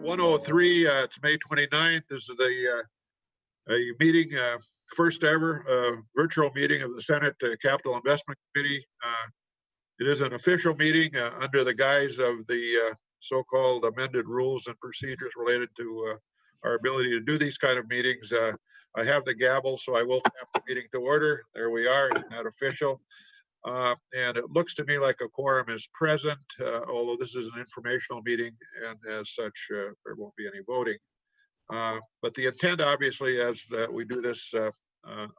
103, it's May 29th. This is a meeting, first ever virtual meeting of the Senate Capital Investment Committee. It is an official meeting under the guise of the so-called amended rules and procedures related to our ability to do these kind of meetings. I have the gavel, so I will tap the meeting to order. There we are, it's not official. And it looks to me like a quorum is present, although this is an informational meeting, and as such, there won't be any voting. But the intent, obviously, as we do this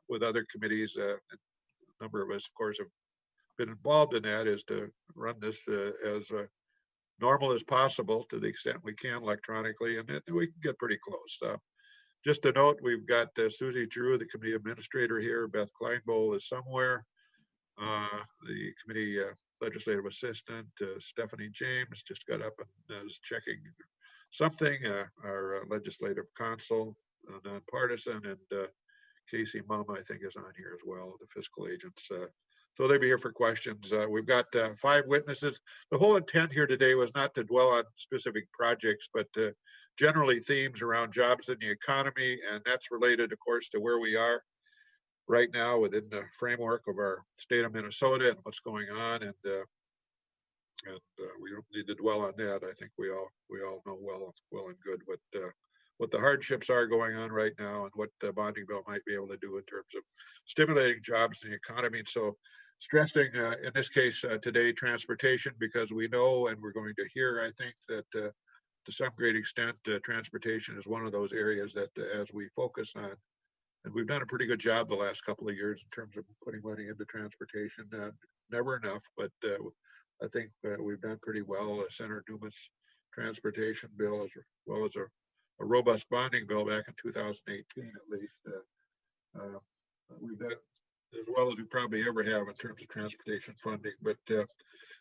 with other committees, a number of us, of course, have been involved in that, is to run this as normal as possible to the extent we can electronically, and we can get pretty close. Just a note, we've got Susie Drew, the committee administrator here. Beth Kleinbowl is somewhere. The committee legislative assistant, Stephanie James, just got up and is checking something. Our legislative counsel, nonpartisan, and Casey Mum, I think, is on here as well, the fiscal agents. So they'll be here for questions. We've got 5 witnesses. The whole intent here today was not to dwell on specific projects, but generally themes around jobs in the economy, and that's related, of course, to where we are right now within the framework of our state of Minnesota and what's going on, and we don't need to dwell on that. I think we all know well and good what the hardships are going on right now and what the bonding bill might be able to do in terms of stimulating jobs in the economy. And so stressing, in this case today, transportation, because we know and we're going to hear, I think, that to some great extent, transportation is one of those areas that as we focus on, and we've done a pretty good job the last couple of years in terms of putting money into transportation. Never enough, but I think we've done pretty well. Senator Dumas' transportation bill, as well as a robust bonding bill back in 2018, at least. We've done as well as we probably ever have in terms of transportation funding. But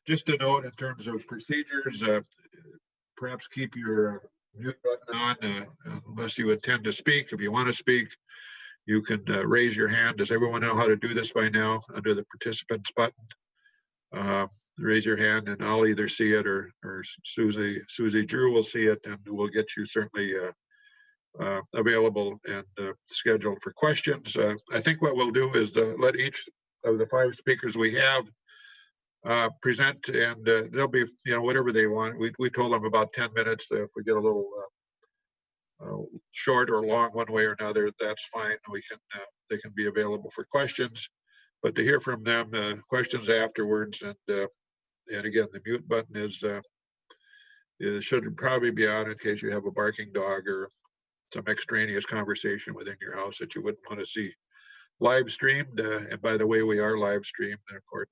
just a note in terms of procedures, perhaps keep your mute button on unless you intend to speak. If you want to speak, you can raise your hand. Does everyone know how to do this by now? Under the participants button, raise your hand, and I'll either see it or Susie Drew will see it, and we'll get you certainly available and scheduled for questions. I think what we'll do is let each of the 5 speakers we have present, and they'll be, whatever they want. We told them about 10 minutes. If we get a little short or long one way or another, that's fine. They can be available for questions, but to hear from them, questions afterwards. And again, the mute button should probably be on in case you have a barking dog or some extraneous conversation within your house that you wouldn't want to see live streamed. And by the way, we are live streamed, and of course,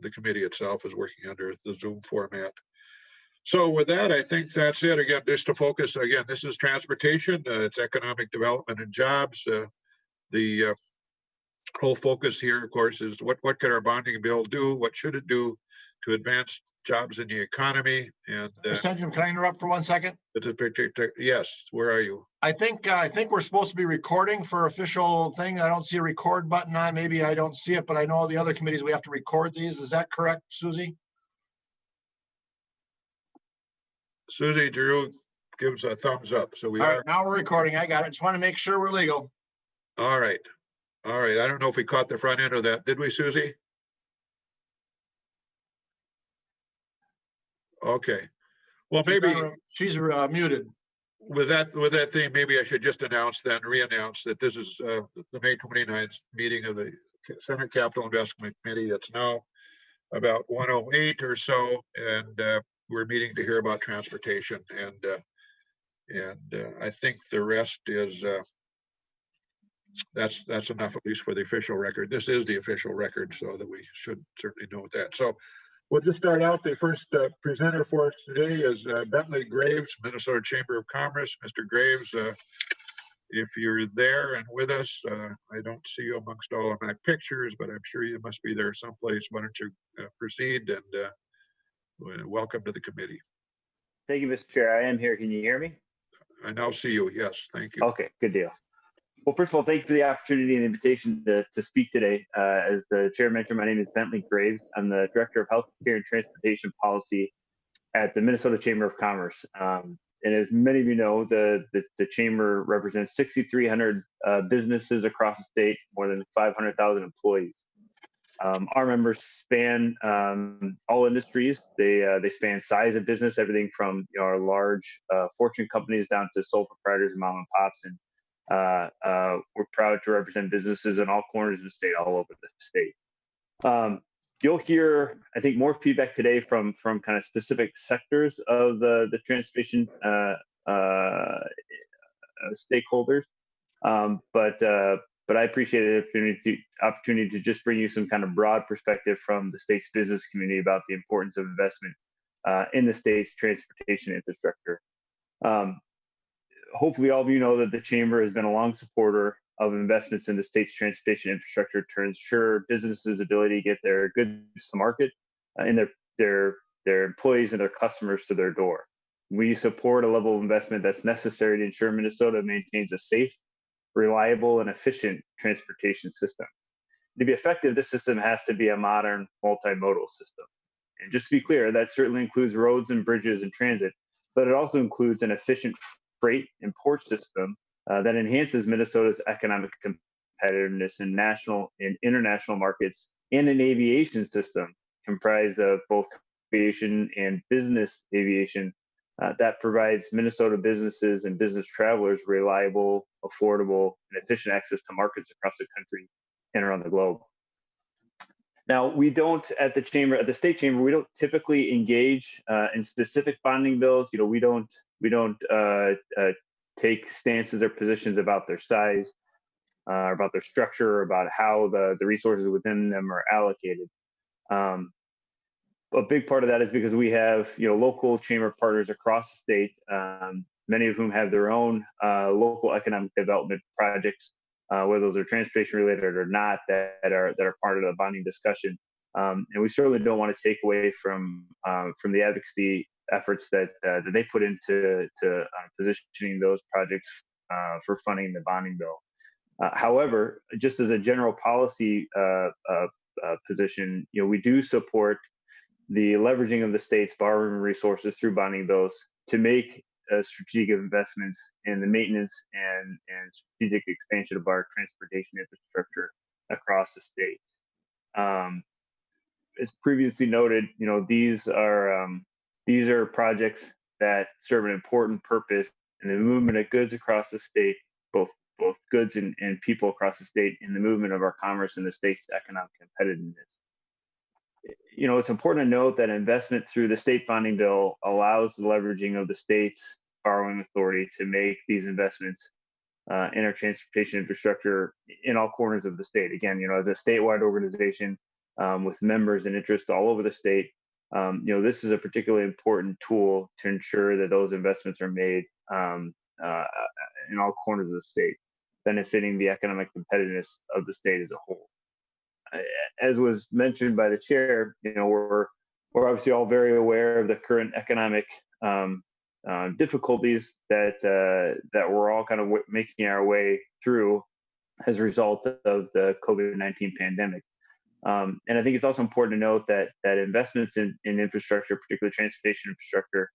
the committee itself is working under the Zoom format. So with that, I think that's it. Again, just to focus, again, this is transportation, it's economic development and jobs. The whole focus here, of course, is what can our bonding bill do? What should it do to advance jobs in the economy? And Mr. can I interrupt for 1 second? Yes, where are you? I think we're supposed to be recording for official thing. I don't see a record button on. Maybe I don't see it, but I know the other committees we have to record these. Is that correct, Susie? Susie Drew gives a thumbs up. So we are. Right, now we're recording. I got it. Just want to make sure we're legal. All right. All right. I don't know if we caught the front end of that. Did we, Susie? Okay. Well, maybe she's muted. With that theme, maybe I should just re-announce that this is the May 29th meeting of the Senate Capital Investment Committee. It's now about 1:08 or so, and we're meeting to hear about transportation, and I think the rest is that's enough, at least for the official record. This is the official record, so that we should certainly note that. So we'll just start out. The first presenter for us today is Bentley Graves, Minnesota Chamber of Commerce. Mr. Graves, if you're there and with us, I don't see you amongst all of my pictures, but I'm sure you must be there someplace. Why don't you proceed, and welcome to the committee. Thank you, Mr. Chair. I am here. Can you hear me? I now see you. Yes, thank you. Okay, good deal. Well, first of all, thank you for the opportunity and invitation to speak today. As the chair mentioned, my name is Bentley Graves. I'm the Director of Healthcare and Transportation Policy at the Minnesota Chamber of Commerce. And as many of you know, the chamber represents 6,300 businesses across the state, more than 500,000 employees. Our members span all industries. They span size of business, everything from our large Fortune companies down to sole proprietors and mom and pops. And we're proud to represent businesses in all corners of the state, all over the state. You'll hear, I think, more feedback today from kind of specific sectors of the transportation stakeholders, but I appreciate the opportunity to just bring you some kind of broad perspective from the state's business community about the importance of investment in the state's transportation infrastructure. Hopefully, all of you know that the Chamber has been a long supporter of investments in the state's transportation infrastructure to ensure businesses' ability to get their goods to market and their employees and their customers to their door. We support a level of investment that's necessary to ensure Minnesota maintains a safe, reliable, and efficient transportation system. To be effective, this system has to be a modern multimodal system. And just to be clear, that certainly includes roads and bridges and transit, but it also includes an efficient freight and port system that enhances Minnesota's economic competitiveness in national and international markets, and an aviation system comprised of both aviation and business aviation that provides Minnesota businesses and business travelers reliable, affordable, and efficient access to markets across the country and around the globe. Now, we don't at the chamber, at the state chamber, we don't typically engage in specific bonding bills. We don't take stances or positions about their size, about their structure, or about how the resources within them are allocated. A big part of that is because we have local chamber partners across the state, many of whom have their own local economic development projects, whether those are transportation related or not, that are part of the bonding discussion. And we certainly don't want to take away from the advocacy efforts that they put into positioning those projects for funding the bonding bill. However, just as a general policy position, we do support the leveraging of the state's borrowing resources through bonding bills to make strategic investments in the maintenance and strategic expansion of our transportation infrastructure across the state. As previously noted, these are projects that serve an important purpose in the movement of goods across the state, both goods and people across the state, in the movement of our commerce and the state's economic competitiveness. It's important to note that investment through the state bonding bill allows the leveraging of the state's borrowing authority to make these investments in our transportation infrastructure in all corners of the state. Again, as a statewide organization with members and interests all over the state, this is a particularly important tool to ensure that those investments are made in all corners of the state, benefiting the economic competitiveness of the state as a whole. As was mentioned by the chair, we're obviously all very aware of the current economic difficulties that we're all kind of making our way through as a result of the COVID-19 pandemic. And I think it's also important to note that investments in infrastructure, particularly transportation infrastructure,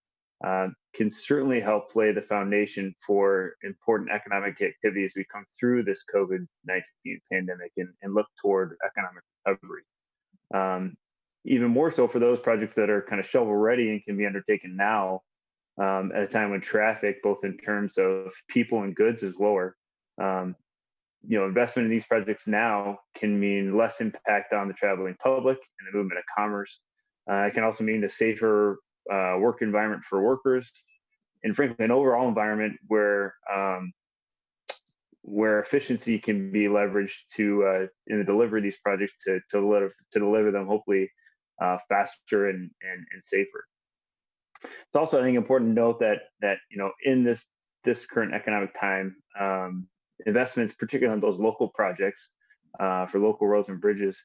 can certainly help lay the foundation for important economic activity as we come through this COVID-19 pandemic and look toward economic recovery. Even more so for those projects that are kind of shovel ready and can be undertaken now at a time when traffic, both in terms of people and goods, is lower. Investment in these projects now can mean less impact on the traveling public and the movement of commerce. It can also mean a safer work environment for workers, and frankly, an overall environment where efficiency can be leveraged to in the delivery of these projects to deliver them hopefully faster and safer. It's also, I think, important to note that in this current economic time, investments, particularly on those local projects for local roads and bridges,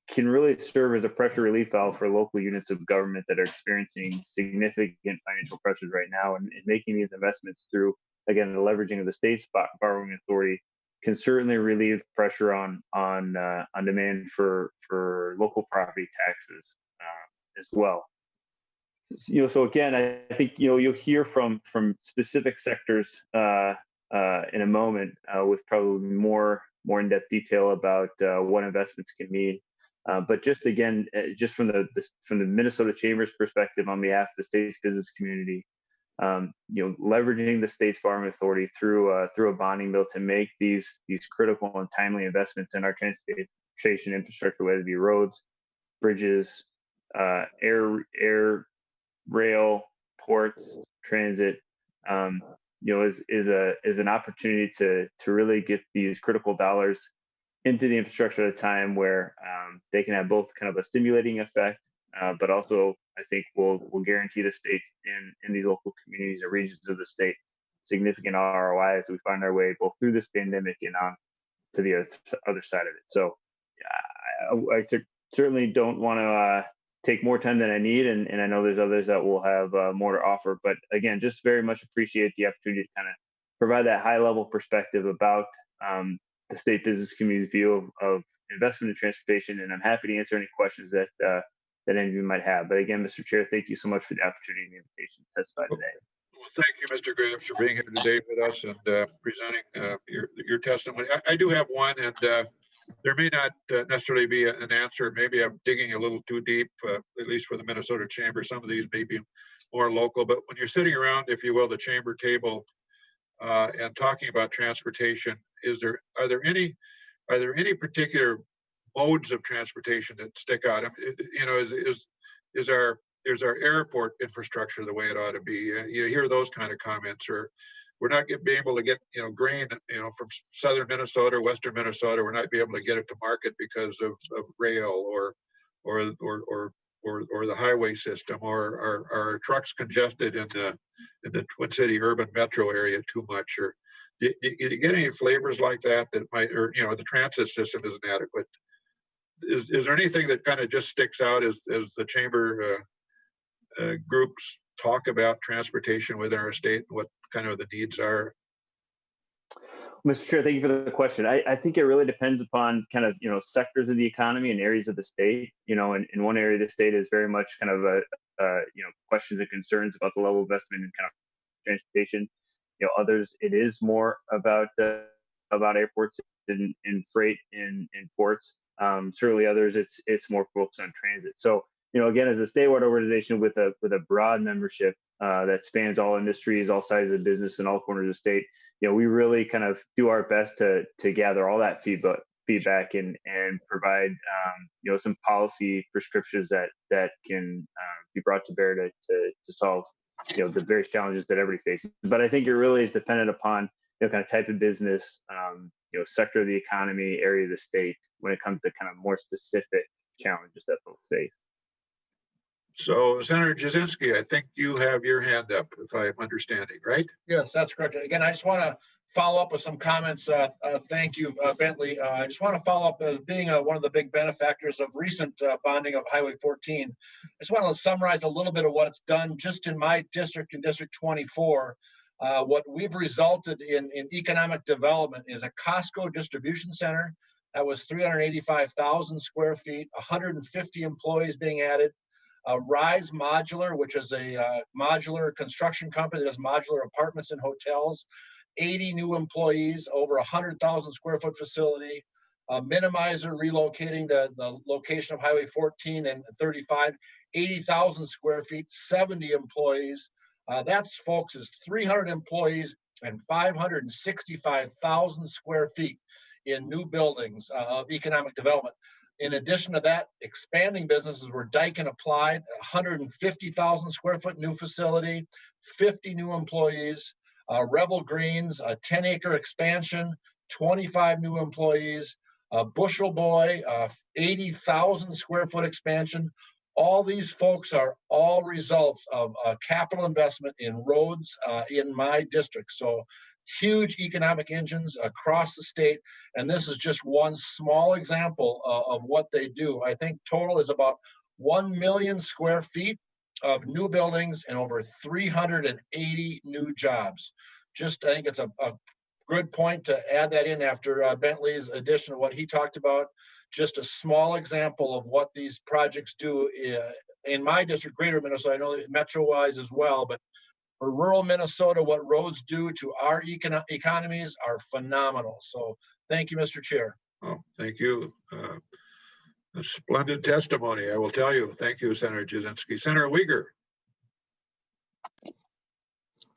can really serve as a pressure relief valve for local units of government that are experiencing significant financial pressures right now. And making these investments through, again, the leveraging of the state's borrowing authority can certainly relieve pressure on demand for local property taxes as well. So again, I think you'll hear from specific sectors in a moment with probably more in-depth detail about what investments can mean. But just again, just from the Minnesota Chamber's perspective, on behalf of the state's business community, leveraging the state's farm authority through a bonding bill to make these critical and timely investments in our transportation infrastructure, whether it be roads, bridges, air, rail, ports, transit, is an opportunity to really get these critical dollars into the infrastructure at a time where they can have both kind of a stimulating effect, but also I think will guarantee the state in these local communities or regions of the state significant ROI as we find our way both through this pandemic and on to the other side of it. So I certainly don't want to take more time than I need, and I know there's others that will have more to offer. But again, just very much appreciate the opportunity to kind of provide that high level perspective about the state business community's view of investment in transportation, and I'm happy to answer any questions that any of you might have. But again, Mr. Chair, thank you so much for the opportunity and the invitation to testify today. Well, thank you, Mr. Grahams, for being here today with us and presenting your testimony. I do have one, and there may not necessarily be an answer. Maybe I'm digging a little too deep, at least for the Minnesota Chamber. Some of these may be more local, but when you're sitting around, if you will, the chamber table and talking about transportation, are there any particular modes of transportation that stick out? I mean, is our airport infrastructure the way it ought to be? You hear those kind of comments, or we're not being able to get grain from southern Minnesota or western Minnesota. We're not be able to get it to market because of rail or the highway system, or are trucks congested in the Twin City urban metro area too much, or you get any flavors like that might, or the transit system isn't adequate? Is there anything that kind of just sticks out as the chamber groups talk about transportation within our state and what kind of the needs are? Mr. Chair, thank you for the question. I think it really depends upon kind of sectors of the economy and areas of the state. In one area of the state is very much kind of questions and concerns about the level of investment in kind of transportation. Others, it is more about airports and freight in ports. Certainly others, it's more focused on transit. So again, as a statewide organization with a broad membership that spans all industries, all sides of business, and all corners of the state, we really kind of do our best to gather all that feedback and provide some policy prescriptions that can be brought to bear to solve the various challenges that everybody faces. But I think it really is dependent upon kind of type of business, sector of the economy, area of the state, when it comes to kind of more specific challenges that folks face. So, Senator Jasinski, I think you have your hand up, if I'm understanding, right? Yes, that's correct. Again, I just want to follow up with some comments. Thank you, Bentley. I just want to follow up as being one of the big benefactors of recent bonding of Highway 14. I just want to summarize a little bit of what it's done just in my district, in District 24. What we've resulted in economic development is a Costco distribution center that was 385,000 square feet, 150 employees being added. Rise Modular, which is a modular construction company that does modular apartments and hotels, 80 new employees, over 100,000 square foot facility. Minimizer relocating to the location of Highway 14 and 35, 80,000 square feet, 70 employees. That's, folks, is 300 employees and 565,000 square feet in new buildings of economic development. In addition to that, expanding businesses were Daikin Applied, 150,000 square foot new facility, 50 new employees. Revel Greens, a 10-acre expansion, 25 new employees. Bushel Boy, 80,000 square foot expansion. All these folks are all results of capital investment in roads in my district. So huge economic engines across the state. And this is just one small example of what they do. I think total is about 1 million square feet of new buildings and over 380 new jobs. Just, I think it's a good point to add that in after Bentley's addition of what he talked about. Just a small example of what these projects do in my district, greater Minnesota, I know that metro-wise as well, but for rural Minnesota, what roads do to our economies are phenomenal. So thank you, Mr. Chair. Oh, thank you. A splendid testimony, I will tell you. Thank you, Senator Jasinski. Senator Uyghur.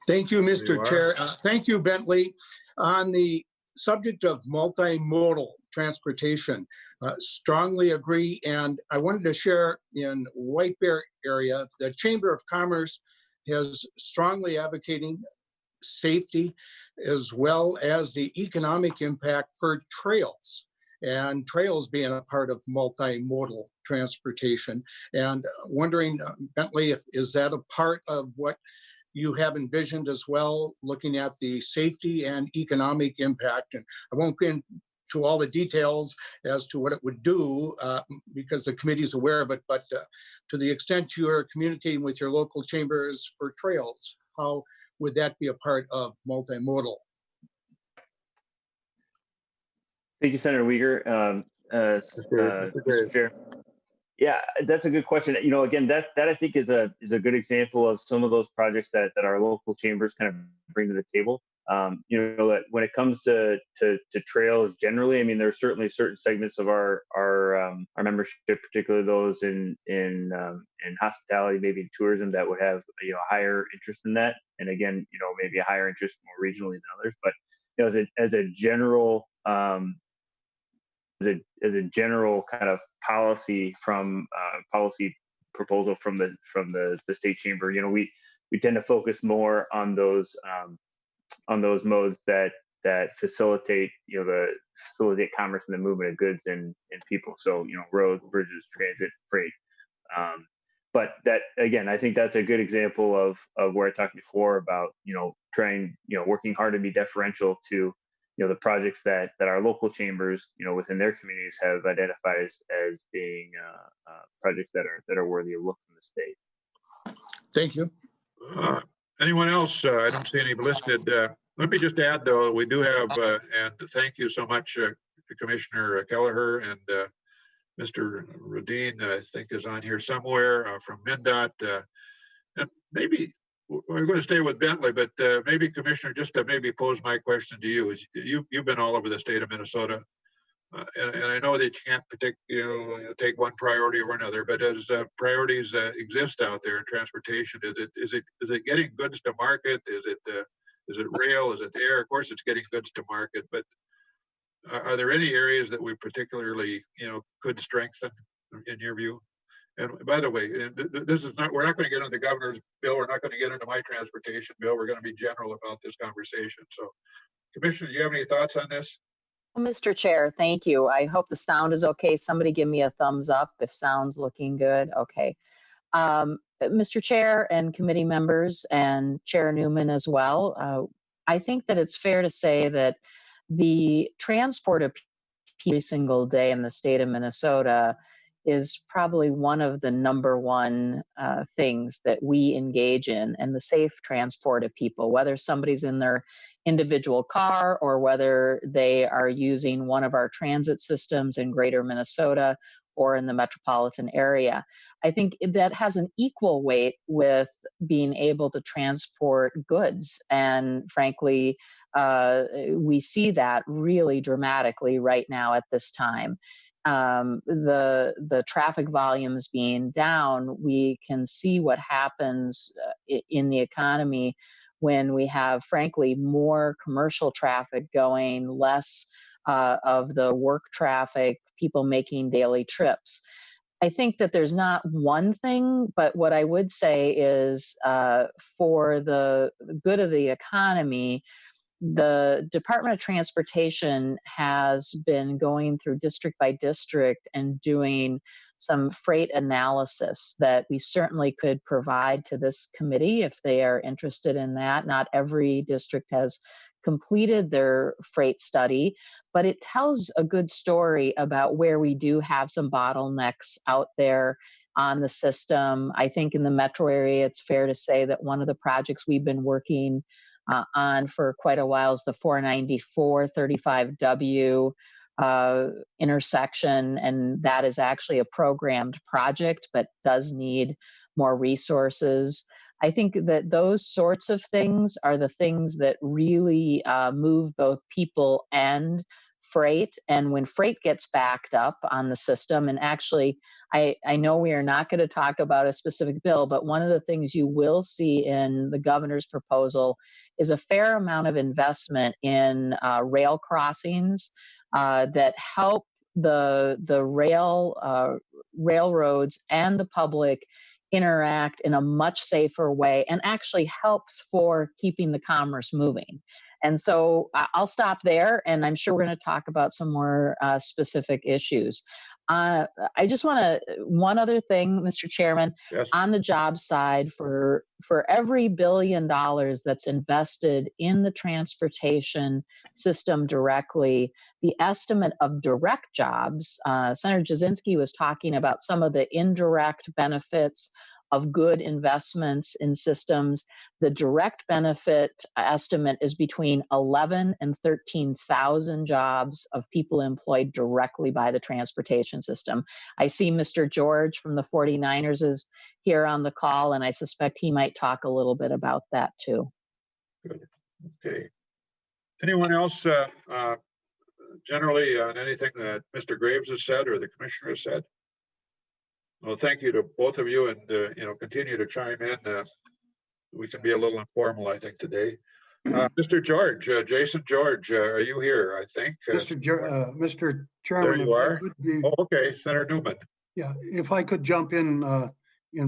Thank you, There you Mr. are. Chair. Thank you, Bentley. On the subject of multimodal transportation, strongly agree. And I wanted to share in White Bear area, the Chamber of Commerce is strongly advocating safety as well as the economic impact for trails, and trails being a part of multimodal transportation. And wondering, Bentley, is that a part of what you have envisioned as well, looking at the safety and economic impact? And I won't get into all the details as to what it would do because the committee is aware of it, but to the extent you are communicating with your local chambers for trails, how would that be a part of multimodal? Thank you, Senator Uyghur. Mr. Mr. Chair. Yeah, that's a good question. You know, again, that I think is a good example of some of those projects that our local chambers kind of bring to the table. You know, that when it comes to trails generally, I mean, there's certainly certain segments of our membership, particularly those in hospitality, maybe in tourism, that would have, you know, a higher interest in that. And again, you know, maybe a higher interest more regionally than others. But you know, as a general as a general kind of policy from policy proposal from the state chamber, you know, we tend to focus more on those modes that facilitate, you know, facilitate commerce and the movement of goods and people. So, you know, roads, bridges, transit, freight. But that, again, I think that's a good example of where I talked before about, you know, working hard to be deferential to, you know, the projects that our local chambers, you know, within their communities have identified as being projects that are worthy of look from the state. Thank you. Anyone else? I don't see any listed. Let me just add, though, we do have, and thank you so much, Commissioner Kelleher, and Mr. Radin, I think, is on here somewhere from MnDOT. And maybe we're going to stay with Bentley, but maybe, Commissioner, just to maybe pose my question to you, is you've been all over the state of Minnesota, and I know that you can't take one priority over another, but as priorities exist out there in transportation, is it getting goods to market? Is it rail? Is it air? Of course, it's getting goods to market, but are there any areas that we particularly, you know, could strengthen in your view? And by the way, this is not, we're not going to get into the governor's bill. We're not going to get into my transportation bill. We're going to be general about this conversation. So, Commissioner, do you have any thoughts on this? Well, Mr. Chair, thank you. I hope the sound is okay. Somebody give me a thumbs up if sound's looking good. Okay. Mr. Chair and committee members and Chair Newman as well, I think that it's fair to say that the transport of people every single day in the state of Minnesota is probably one of the number one things that we engage in, and the safe transport of people, whether somebody's in their individual car or whether they are using one of our transit systems in greater Minnesota or in the metropolitan area. I think that has an equal weight with being able to transport goods. And frankly, we see that really dramatically right now at this time. The traffic volumes being down, we can see what happens in the economy when we have, frankly, more commercial traffic going, less of the work traffic, people making daily trips. I think that there's not one thing, but what I would say is for the good of the economy, the Department of Transportation has been going through district by district and doing some freight analysis that we certainly could provide to this committee if they are interested in that. Not every district has completed their freight study, but it tells a good story about where we do have some bottlenecks out there on the system. I think in the metro area, it's fair to say that one of the projects we've been working on for quite a while is the 494 35W intersection, and that is actually a programmed project, but does need more resources. I think that those sorts of things are the things that really move both people and freight. And when freight gets backed up on the system, and actually, I know we are not going to talk about a specific bill, but one of the things you will see in the governor's proposal is a fair amount of investment in rail crossings that help the railroads and the public interact in a much safer way, and actually helps for keeping the commerce moving. And so I'll stop there, and I'm sure we're going to talk about some more specific issues. I just want to, one other thing, Mr. Chairman, Yes. on the job side, for every $1 billion that's invested in the transportation system directly, the estimate of direct jobs, Senator Jasinski was talking about some of the indirect benefits of good investments in systems. The direct benefit estimate is between 11 and 13,000 jobs of people employed directly by the transportation system. I see Mr. George from the 49ers is here on the call, and I suspect he might talk a little bit about that too. Good. Okay. Anyone else generally on anything that Mr. Graves has said or the commissioner has said? Well, thank you to both of you, and continue to chime in. We can be a little informal, I think, today. Mr. George, Jason George, are you here? I think. Mr. Chairman, there you are. Be, oh, okay, Senator Newman. Yeah, if I could jump in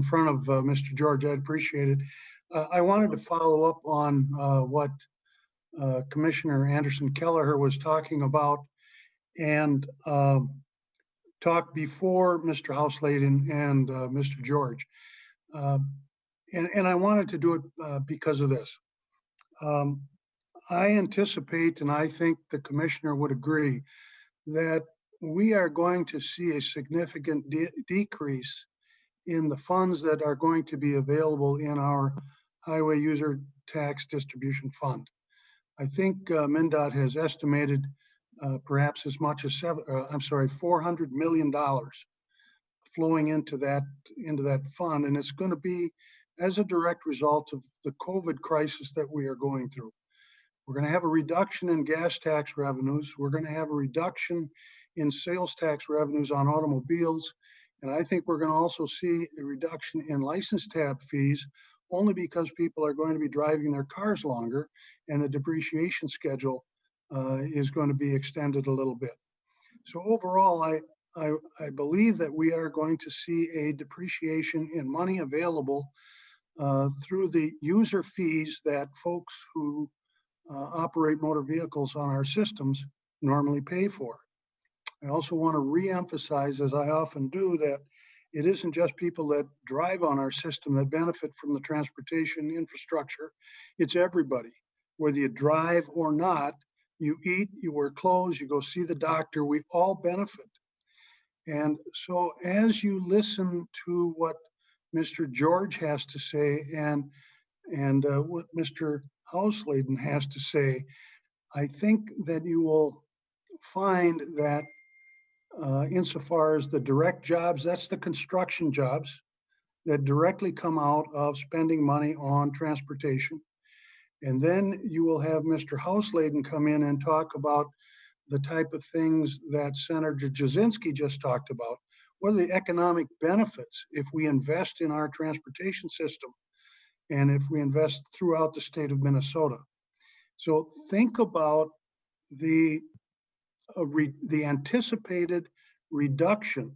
front of Mr. George, I'd appreciate it. I wanted to follow up on what Commissioner Anderson Kelleher was talking about, and talk before Mr. Housley and Mr. George. And I wanted to do it because of this. I anticipate, and I think the commissioner would agree, that we are going to see a significant decrease in the funds that are going to be available in our Highway User Tax Distribution Fund. I think MnDOT has estimated perhaps as much as $400 million flowing into that fund, and it's going to be as a direct result of the COVID crisis that we are going through. We're going to have a reduction in gas tax revenues. We're going to have a reduction in sales tax revenues on automobiles, and I think we're going to also see a reduction in license tab fees, only because people are going to be driving their cars longer, and the depreciation schedule is going to be extended a little bit. So overall, I believe that we are going to see a depreciation in money available through the user fees that folks who operate motor vehicles on our systems normally pay for. I also want to re-emphasize, as I often do, that it isn't just people that drive on our system that benefit from the transportation infrastructure. It's everybody. Whether you drive or not, you eat, you wear clothes, you go see the doctor, we all benefit. And so as you listen to what Mr. George has to say and what Mr. Housley has to say, I think that you will find that insofar as the direct jobs, that's the construction jobs that directly come out of spending money on transportation. And then you will have Mr. Housley come in and talk about the type of things that Senator Jasinski just talked about. What are the economic benefits if we invest in our transportation system and if we invest throughout the state of Minnesota? So think about the anticipated reduction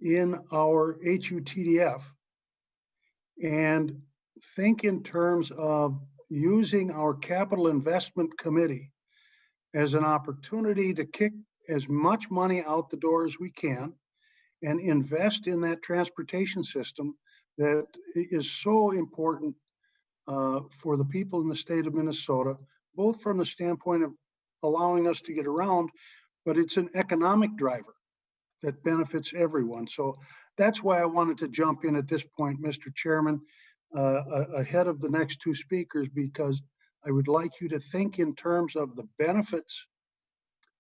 in our HUTDF, and think in terms of using our capital investment committee as an opportunity to kick as much money out the door as we can and invest in that transportation system that is so important for the people in the state of Minnesota, both from the standpoint of allowing us to get around, but it's an economic driver that benefits everyone. So that's why I wanted to jump in at this point, Mr. Chairman, ahead of the next two speakers, because I would like you to think in terms of the benefits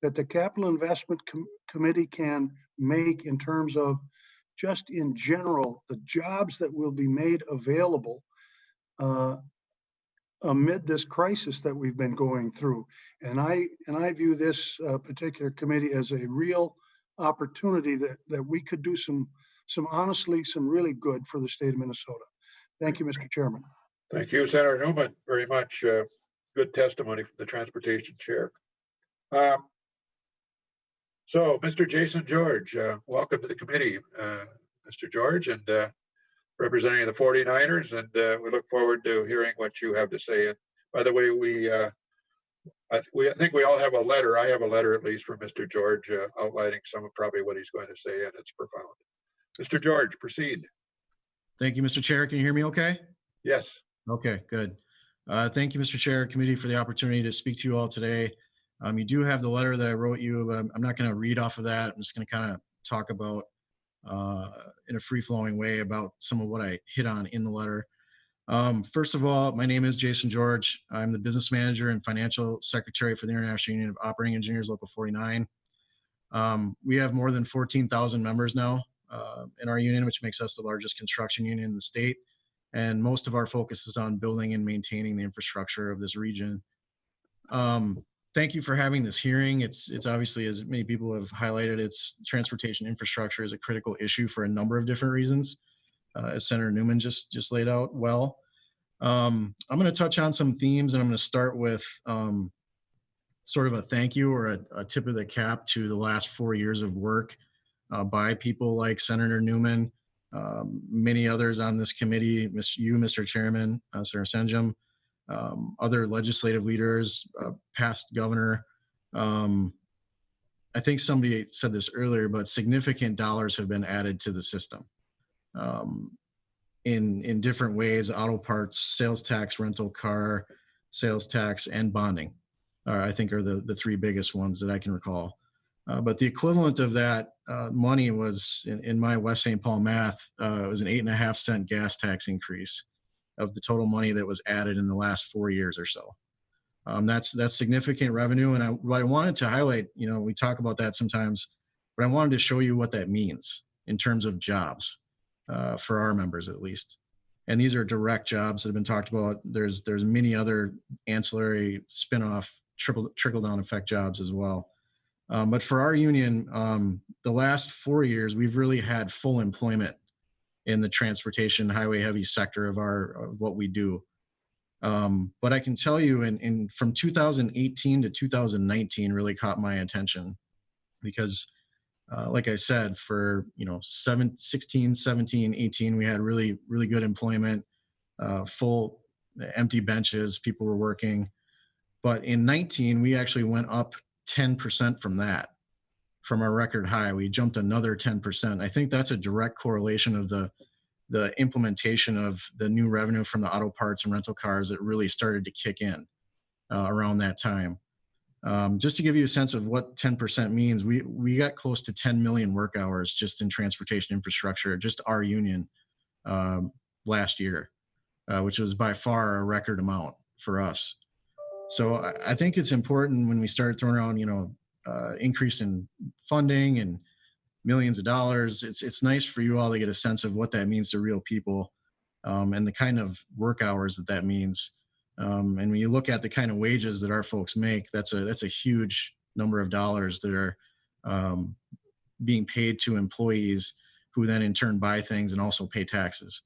that the Capital Investment Committee can make in terms of just in general, the jobs that will be made available amid this crisis that we've been going through. And I view this particular committee as a real opportunity that we could do some honestly, some really good for the state of Minnesota. Thank you, Mr. Chairman. Thank you, Senator Newman, very much. Good testimony from the Transportation Chair. So, Mr. Jason George, welcome to the committee, Mr. George, and representing the 49ers, and we look forward to hearing what you have to say. And by the way, I think we all have a letter. I have a letter, at least, from Mr. George outlining some of probably what he's going to say, and it's profound. Mr. George, proceed. Thank you, Mr. Chair. Can you hear me okay? Yes. Okay, good. Thank you, Mr. Chair, committee, for the opportunity to speak to you all today. You do have the letter that I wrote you, but I'm not going to read off of that. I'm just going to kind of talk about in a free-flowing way about some of what I hit on in the letter. First of all, my name is Jason George. I'm the business manager and financial secretary for the International Union of Operating Engineers, Local 49. We have more than 14,000 members now in our union, which makes us the largest construction union in the state. And most of our focus is on building and maintaining the infrastructure of this region. Thank you for having this hearing. It's obviously, as many people have highlighted, it's transportation infrastructure is a critical issue for a number of different reasons, as Senator Newman just laid out well. I'm going to touch on some themes, and I'm going to start with sort of a thank you or a tip of the cap to the last 4 years of work by people like Senator Newman, many others on this committee, Mr. Chairman, Senator Senjum, other legislative leaders, past governor. I think somebody said this earlier, but significant dollars have been added to the system in different ways: auto parts, sales tax, rental car, sales tax, and bonding. I think are the three biggest ones that I can recall. But the equivalent of that money was, in my West St. Paul math, it was an 8.5 cent gas tax increase of the total money that was added in the last 4 years or so. That's significant revenue. And what I wanted to highlight, we talk about that sometimes, but I wanted to show you what that means in terms of jobs for our members, at least. And these are direct jobs that have been talked about. There's many other ancillary spin-off trickle-down effect jobs as well. But for our union, the last 4 years, we've really had full employment in the transportation highway heavy sector of what we do. But I can tell you from 2018 to 2019 really caught my attention because like I said, for 16, 17, 18, we had really, really good employment, full empty benches, people were working. But in 19, we actually went up 10% from that, from our record high. We jumped another 10%. I think that's a direct correlation of the implementation of the new revenue from the auto parts and rental cars that really started to kick in around that time. Just to give you a sense of what 10% means, we got close to 10 million work hours just in transportation infrastructure, just our union last year, which was by far a record amount for us. So I think it's important when we start throwing around, increase in funding and millions of dollars. It's nice for you all to get a sense of what that means to real people and the kind of work hours that means. And when you look at the kind of wages that our folks make, that's a huge number of dollars that are being paid to employees who then in turn buy things and also pay taxes.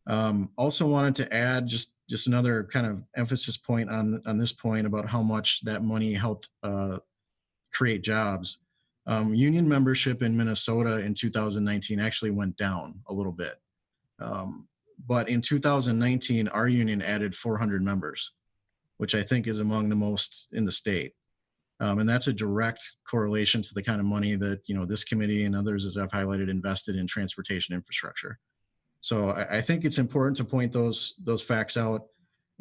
Also wanted to add just another kind of emphasis point on this point about how much that money helped create jobs. Union membership in Minnesota in 2019 actually went down a little bit. But in 2019, our union added 400 members, which I think is among the most in the state. And that's a direct correlation to the kind of money that, this committee and others, as I've highlighted, invested in transportation infrastructure. So I think it's important to point those facts out.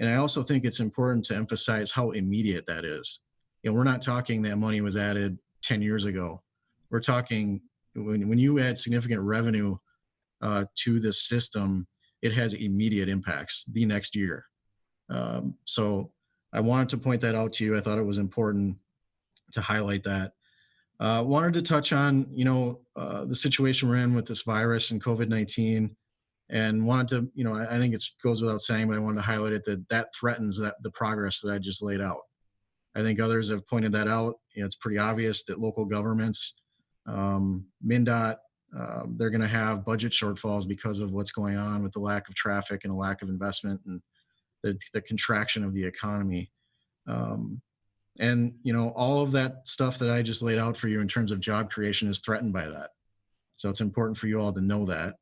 And I also think it's important to emphasize how immediate that is. We're not talking that money was added 10 years ago. We're talking when you add significant revenue to this system, it has immediate impacts the next year. So I wanted to point that out to you. I thought it was important. highlight that. Wanted to touch on, the situation we're in with this virus and COVID-19, and wanted to, I think it goes without saying, but I wanted to highlight it that threatens the progress that I just laid out. I think others have pointed that out. It's pretty obvious that local governments, MnDOT, they're going to have budget shortfalls because of what's going on with the lack of traffic and a lack of investment and the contraction of the economy. And all of that stuff that I just laid out for you in terms of job creation is threatened by that. So it's important for you all to know that.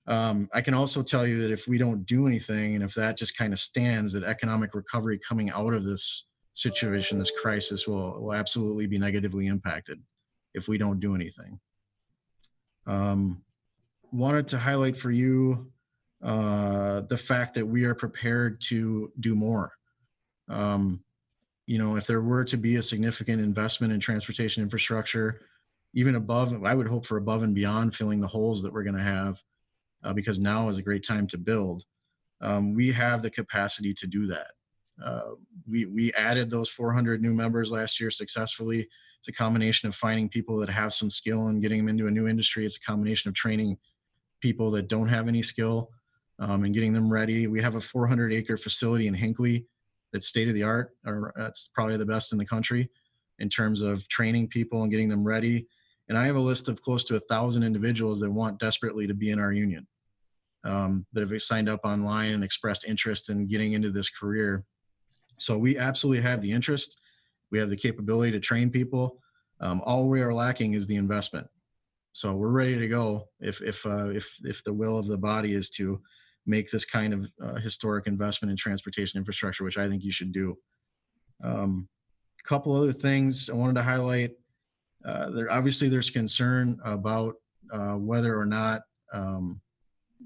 I can also tell you that if we don't do anything, and if that just kind of stands, that economic recovery coming out of this situation, this crisis, will absolutely be negatively impacted if we don't do anything. Wanted to highlight for you the fact that we are prepared to do more. If there were to be a significant investment in transportation infrastructure, even above, I would hope for above and beyond filling the holes that we're going to have, because now is a great time to build. We have the capacity to do that. We added those 400 new members last year successfully. It's a combination of finding people that have some skill and getting them into a new industry. It's a combination of training people that don't have any skill and getting them ready. We have a 400-acre facility in Hinckley that's state of the art, or that's probably the best in the country in terms of training people and getting them ready. And I have a list of close to 1,000 individuals that want desperately to be in our union, that have signed up online and expressed interest in getting into this career. So we absolutely have the interest. We have the capability to train people. All we are lacking is the investment. So we're ready to go if the will of the body is to make this kind of historic investment in transportation infrastructure, which I think you should do. A couple other things I wanted to highlight. There's concern about whether or not,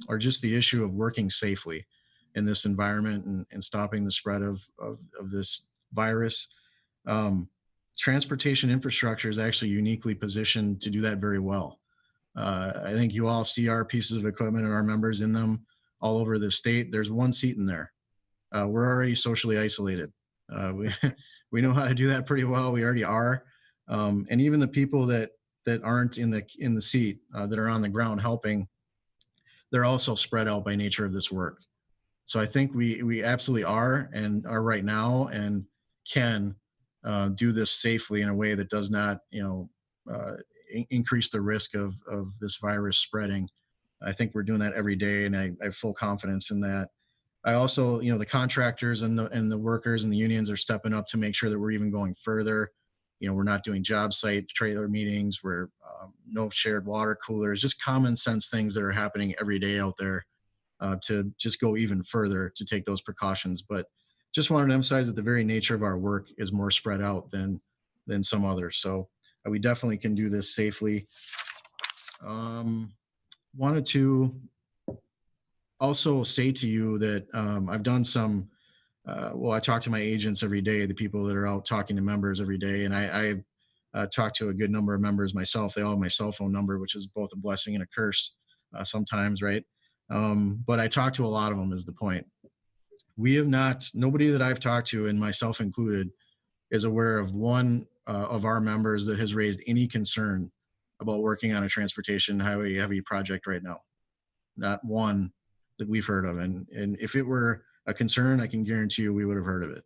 or just the issue of working safely in this environment and stopping the spread of this virus. Transportation infrastructure is actually uniquely positioned to do that very well. I think you all see our pieces of equipment and our members in them all over the state. There's one seat in there. We're already socially isolated. We know how to do that pretty well. We already are. And even the people that aren't in the seat, that are on the ground helping, they're also spread out by nature of this work. So I think we absolutely are right now and can do this safely in a way that does not, increase the risk of this virus spreading. I think we're doing that every day, and I have full confidence in that. I also, the contractors and the workers and the unions are stepping up to make sure that we're even going further. We're not doing job site trailer meetings. We're no shared water coolers, just common sense things that are happening every day out there to just go even further to take those precautions. But just wanted to emphasize that the very nature of our work is more spread out than some others. So we definitely can do this safely. Wanted to also say to you that I've done some, I talk to my agents every day, the people that are out talking to members every day. And I talk to a good number of members myself. They all have my cell phone number, which is both a blessing and a curse sometimes, right? But I talk to a lot of them is the point. Nobody that I've talked to, and myself included, is aware of one of our members that has raised any concern about working on a transportation highway heavy project right now. Not one that we've heard of. And if it were a concern, I can guarantee you we would have heard of it.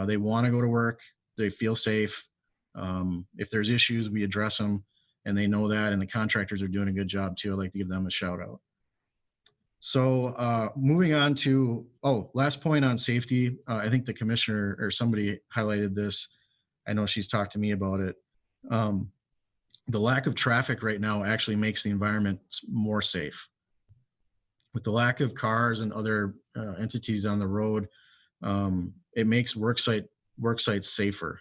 They want to go to work. They feel safe. If there's issues, we address them, and they know that, and the contractors are doing a good job too. I'd like to give them a shout out. So moving on to, last point on safety. I think the commissioner or somebody highlighted this. I know she's talked to me about it. The lack of traffic right now actually makes the environment more safe. With the lack of cars and other entities on the road, it makes work sites safer.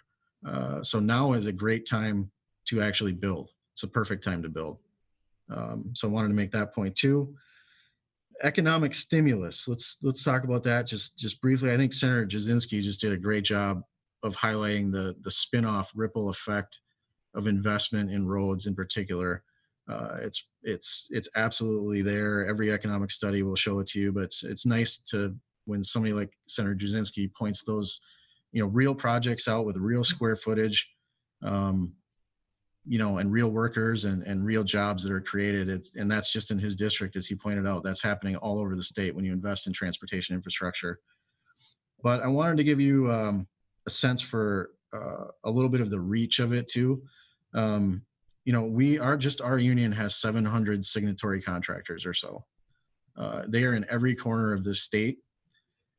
So now is a great time to actually build. It's a perfect time to build. So I wanted to make that point too. Economic stimulus. Let's talk about that just briefly. I think Senator Jasinski just did a great job of highlighting the spin-off ripple effect of investment in roads in particular. It's absolutely there. Every economic study will show it to you, but it's nice to, when somebody like Senator Jasinski points those real projects out with real square footage, and real workers and real jobs that are created. And that's just in his district, as he pointed out. That's happening all over the state when you invest in transportation infrastructure. But I wanted to give you a sense for a little bit of the reach of it too. Our union has 700 signatory contractors or so. They are in every corner of this state,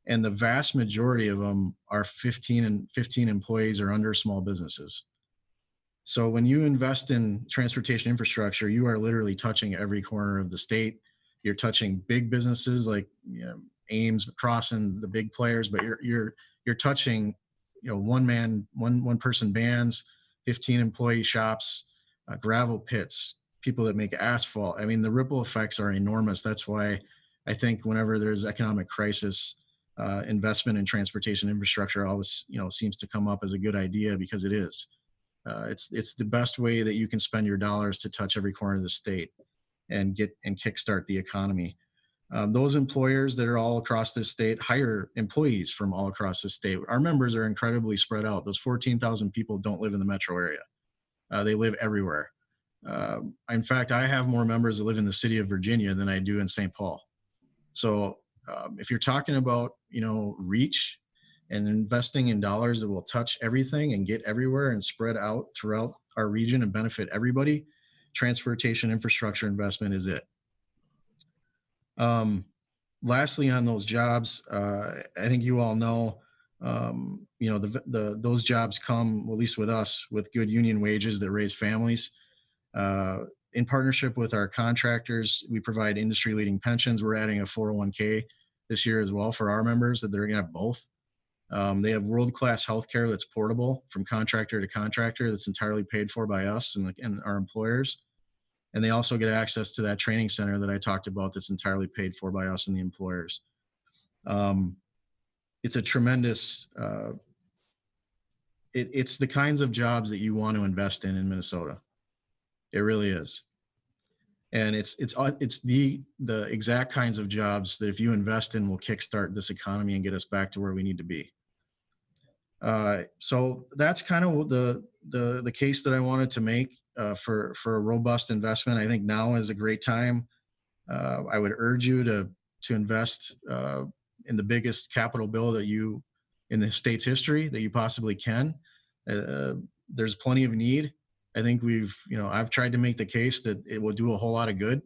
and the vast majority of them are 15 employees or under small businesses. So when you invest in transportation infrastructure, you are literally touching every corner of the state. You're touching big businesses like Ames, Crossan, the big players, but you're touching one person bands, 15 employee shops, gravel pits, people that make asphalt. I mean, the ripple effects are enormous. That's why I think whenever there's economic crisis, investment in transportation infrastructure always seems to come up as a good idea, because it is. It's the best way that you can spend your dollars to touch every corner of the state and kickstart the economy. Those employers that are all across this state hire employees from all across the state. Our members are incredibly spread out. Those 14,000 people don't live in the metro area. They live everywhere. In fact, I have more members that live in the city of Virginia than I do in St. Paul. So if you're talking about, reach and investing in dollars that will touch everything and get everywhere and spread out throughout our region and benefit everybody, transportation infrastructure investment is it. Lastly, on those jobs, I think you all know, those jobs come, at least with us, with good union wages that raise families. In partnership with our contractors, we provide industry-leading pensions. We're adding a 401k this year as well for our members, that they're going to have both. They have world-class healthcare that's portable from contractor to contractor, that's entirely paid for by us and our employers. And they also get access to that training center that I talked about, that's entirely paid for by us and the employers. It's a tremendous, it's the kinds of jobs that you want to invest in Minnesota. It really is. And it's the exact kinds of jobs that if you invest in will kickstart this economy and get us back to where we need to be. So that's kind of the case that I wanted to make for a robust investment. I think now is a great time. I would urge you to invest in the biggest capital bill in the state's history that you possibly can. There's plenty of need. I think I've tried to make the case that it will do a whole lot of good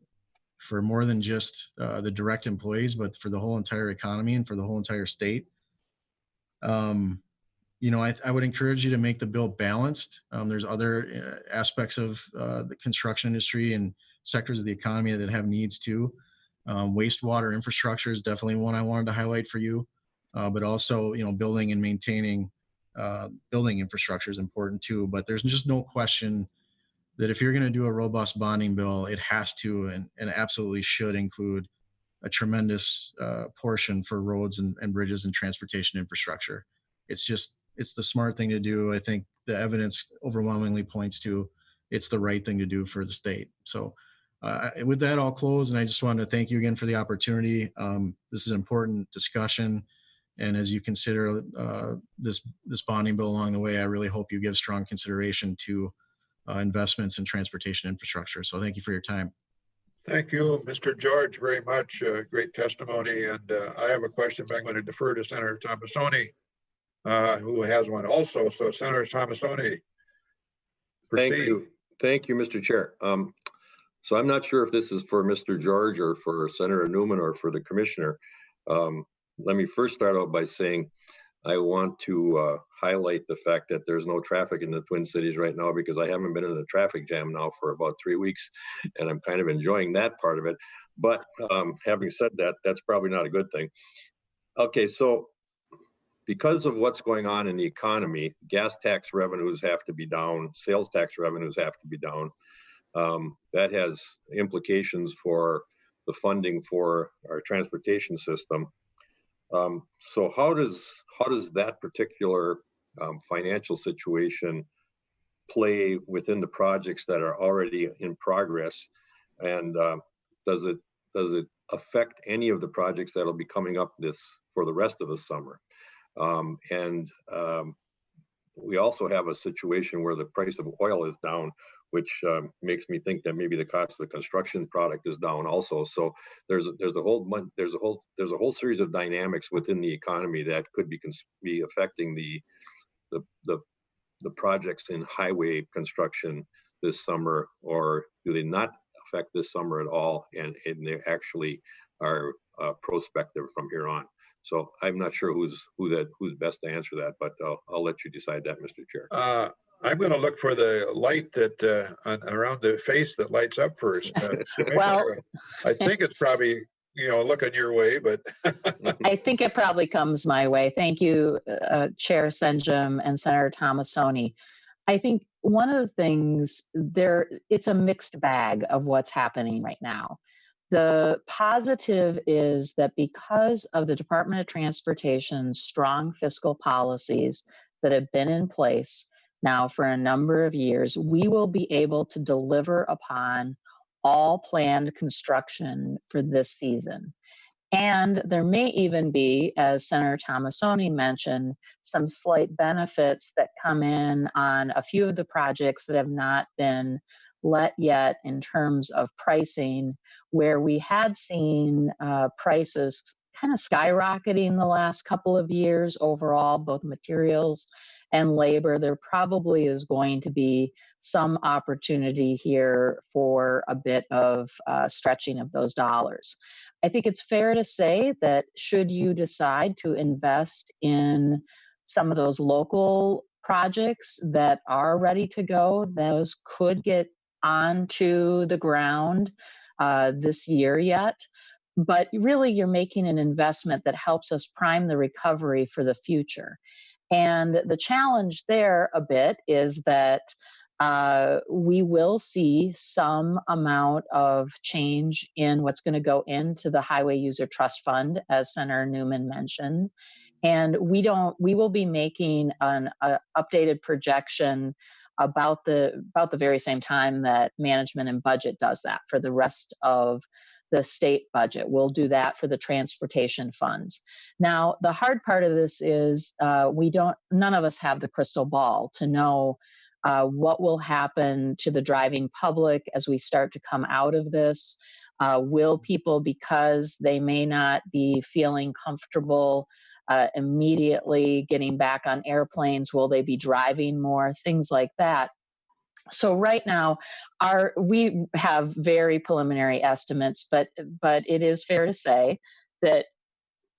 for more than just the direct employees, but for the whole entire economy and for the whole entire state. I would encourage you to make the bill balanced. There's other aspects of the construction industry and sectors of the economy that have needs too. Wastewater infrastructure is definitely one I wanted to highlight for you, but also, building and maintaining building infrastructure is important too. But there's just no question that if you're going to do a robust bonding bill, it has to and absolutely should include a tremendous portion for roads and bridges and transportation infrastructure. It's the smart thing to do. I think the evidence overwhelmingly points to it's the right thing to do for the state. So with that, I'll close. And I just wanted to thank you again for the opportunity. This is an important discussion. And as you consider this bonding bill along the way, I really hope you give strong consideration to investments in transportation infrastructure. So thank you for your time. Thank you, Mr. George, very much. Great testimony. And I have a question, but I'm going to defer to Senator Tomassoni, who has one also. So Senator Tomassoni, proceed. Thank you, Mr. Chair. So I'm not sure if this is for Mr. George or for Senator Newman or for the commissioner. Let me first start out by saying I want to highlight the fact that there's no traffic in the Twin Cities right now, because I haven't been in a traffic jam now for about 3 weeks, and I'm kind of enjoying that part of it. But having said that, that's probably not a good thing. Okay, so because of what's going on in the economy, gas tax revenues have to be down, sales tax revenues have to be down. That has implications for the funding for our transportation system. So how does that particular financial situation play within the projects that are already in progress, and does it affect any of the projects that'll be coming up for the rest of the summer? And we also have a situation where the price of oil is down, which makes me think that maybe the cost of the construction product is down also. So there's a whole series of dynamics within the economy that could be affecting the projects in highway construction this summer, or do they not affect this summer at all, and they actually are prospective from here on. So I'm not sure who's best to answer that, but I'll let you decide that, Mr. Chair. I'm going to look for the light that around the face that lights up first. Well, I think it's probably, looking your way, but I think it probably comes my way. Thank you, Chair Senjum and Senator Tomassoni. I think one of the things it's a mixed bag of what's happening right now. The positive is that because of the Department of Transportation's strong fiscal policies that have been in place now for a number of years, we will be able to deliver upon all planned construction for this season. And there may even be, as Senator Tomassoni mentioned, some slight benefits that come in on a few of the projects that have not been let yet in terms of pricing, where we had seen prices kind of skyrocketing the last couple of years overall, both materials and labor. There probably is going to be some opportunity here for a bit of stretching of those dollars. I think it's fair to say that should you decide to invest in some of those local projects that are ready to go, those could get onto the ground this year yet. But really, you're making an investment that helps us prime the recovery for the future. And the challenge there a bit is that we will see some amount of change in what's going to go into the Highway User Trust Fund, as Senator Newman mentioned. And we will be making an updated projection about the very same time that management and budget does that for the rest of the state budget. We'll do that for the transportation funds. Now, the hard part of this is none of us have the crystal ball to know what will happen to the driving public as we start to come out of this. Will people, because they may not be feeling comfortable immediately getting back on airplanes, will they be driving more? Things like that. So right now, we have very preliminary estimates, but it is fair to say that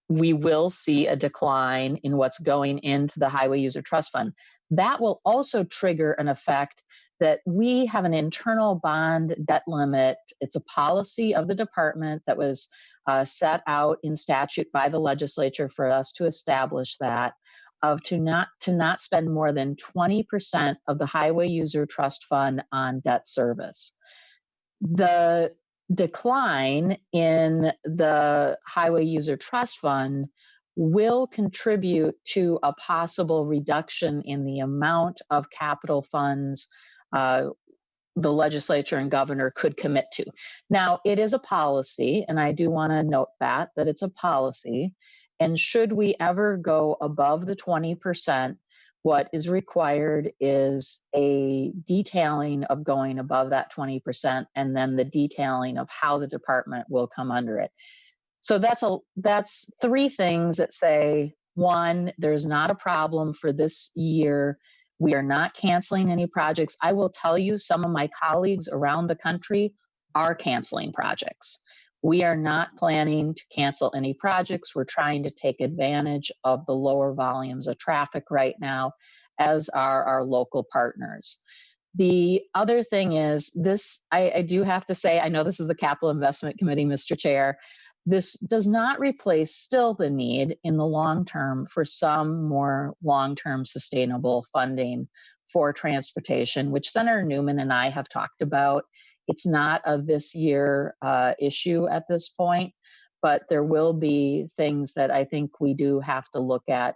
we will see a decline in what's going into the Highway User Trust Fund. That will also trigger an effect that we have an internal bond debt limit. It's a policy of the department that was set out in statute by the legislature for us to establish that, of to not spend more than 20% of the Highway User Trust Fund on debt service. The decline in the Highway User Trust Fund will contribute to a possible reduction in the amount of capital funds the legislature and governor could commit to. Now, it is a policy, and I do want to note that it's a policy. And should we ever go above the 20%, what is required is a detailing of going above that 20%, and then the detailing of how the department will come under it. So that's three things that say, one, there's not a problem for this year. We are not canceling any projects. I will tell you, some of my colleagues around the country are canceling projects. We are not planning to cancel any projects. We're trying to take advantage of the lower volumes of traffic right now, as are our local partners. The other thing is this, I do have to say, I know this is the Capital Investment Committee, Mr. Chair. This does not replace still the need in the long term for some more long-term sustainable funding for transportation, which Senator Newman and I have talked about. It's not a this year issue at this point, but there will be things that I think we do have to look at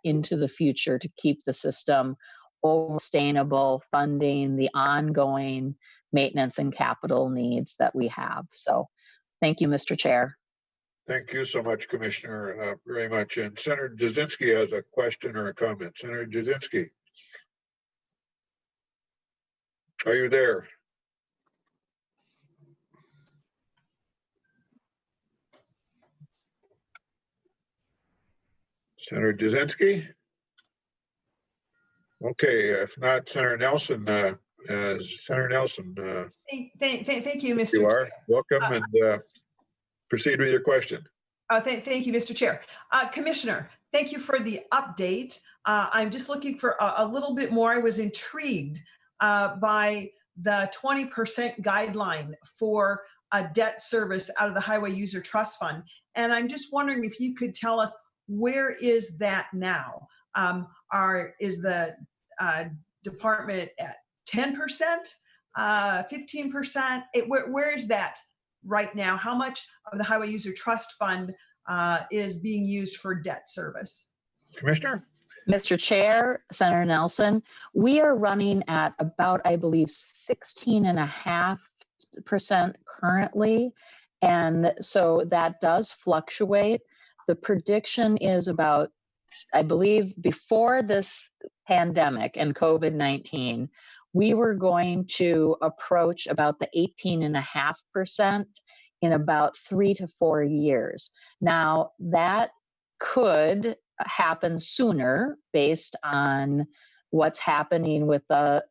into the future to keep the system sustainable, funding the ongoing maintenance and capital needs that we have. So thank you, Mr. Chair. Thank you so much, Commissioner, very much. And Senator Jasinski has a question or a comment. Senator Jasinski. Are you there? Senator Jasinski? Okay, if not, Senator Nelson, Senator Nelson, Thank you, Mr. you are Chair. welcome, and proceed with your question. Thank you, Mr. Chair. Commissioner, thank you for the update. I'm just looking for a little bit more. I was intrigued by the 20% guideline for debt service out of the Highway User Trust Fund. And I'm just wondering if you could tell us, where is that now? Is the department at 10%, 15%? Where is that right now? How much of the Highway User Trust Fund is being used for debt service? Commissioner? Mr. Chair, Senator Nelson, we are running at about, I believe, 16.5% currently. And so that does fluctuate. The prediction is about, I believe, before this pandemic and COVID-19, we were going to approach about the 18.5% in about 3 to 4 years. Now, that could happen sooner based on what's happening with the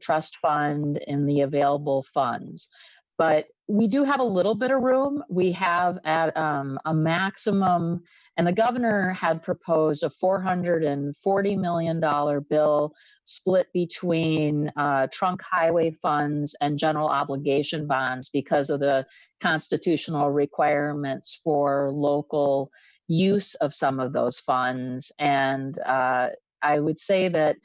trust fund and the available funds. But we do have a little bit of room. We have at a maximum, and the governor had proposed a $440 million bill split between trunk highway funds and general obligation bonds because of the constitutional requirements for local use of some of those funds. And I would say that,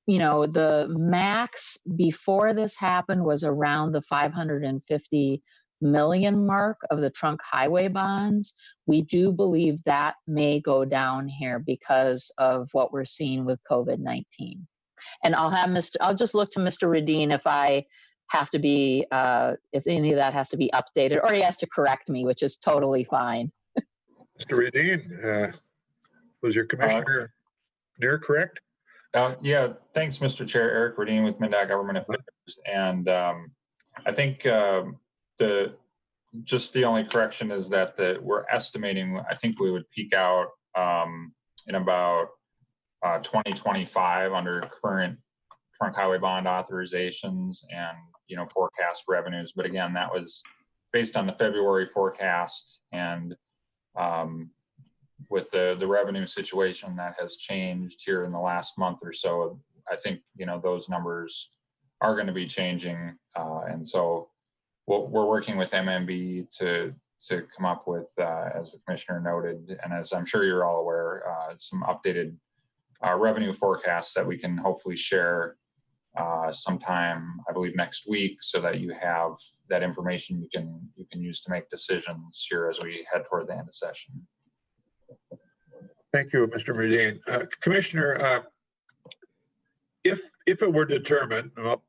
you know, the max before this happened was around the 550 million mark of the trunk highway bonds. We do believe that may go down here because of what we're seeing with COVID-19. And I'll just look to Mr. Radin if I have to be, if any of that has to be updated, or he has to correct me, which is totally fine. Mr. Radin, was your commissioner near correct? Yeah, thanks, Mr. Chair. Eric Radin with MnDOT Government Affairs. And I think just the only correction is that we're estimating, I think we would peak out in about 2025 under current trunk highway bond authorizations and, you know, forecast revenues. But again, that was based on the February forecast, and with the revenue situation that has changed here in the last month or so, I think, you know, those numbers are going to be changing. And so we're working with MMB to come up with, as the commissioner noted, and as I'm sure you're all aware, some updated revenue forecasts that we can hopefully share sometime, I believe, next week, so that you have that information you can use to make decisions here as we head toward the end of session. Thank you, Mr. Radin. Commissioner, if it were determined, well,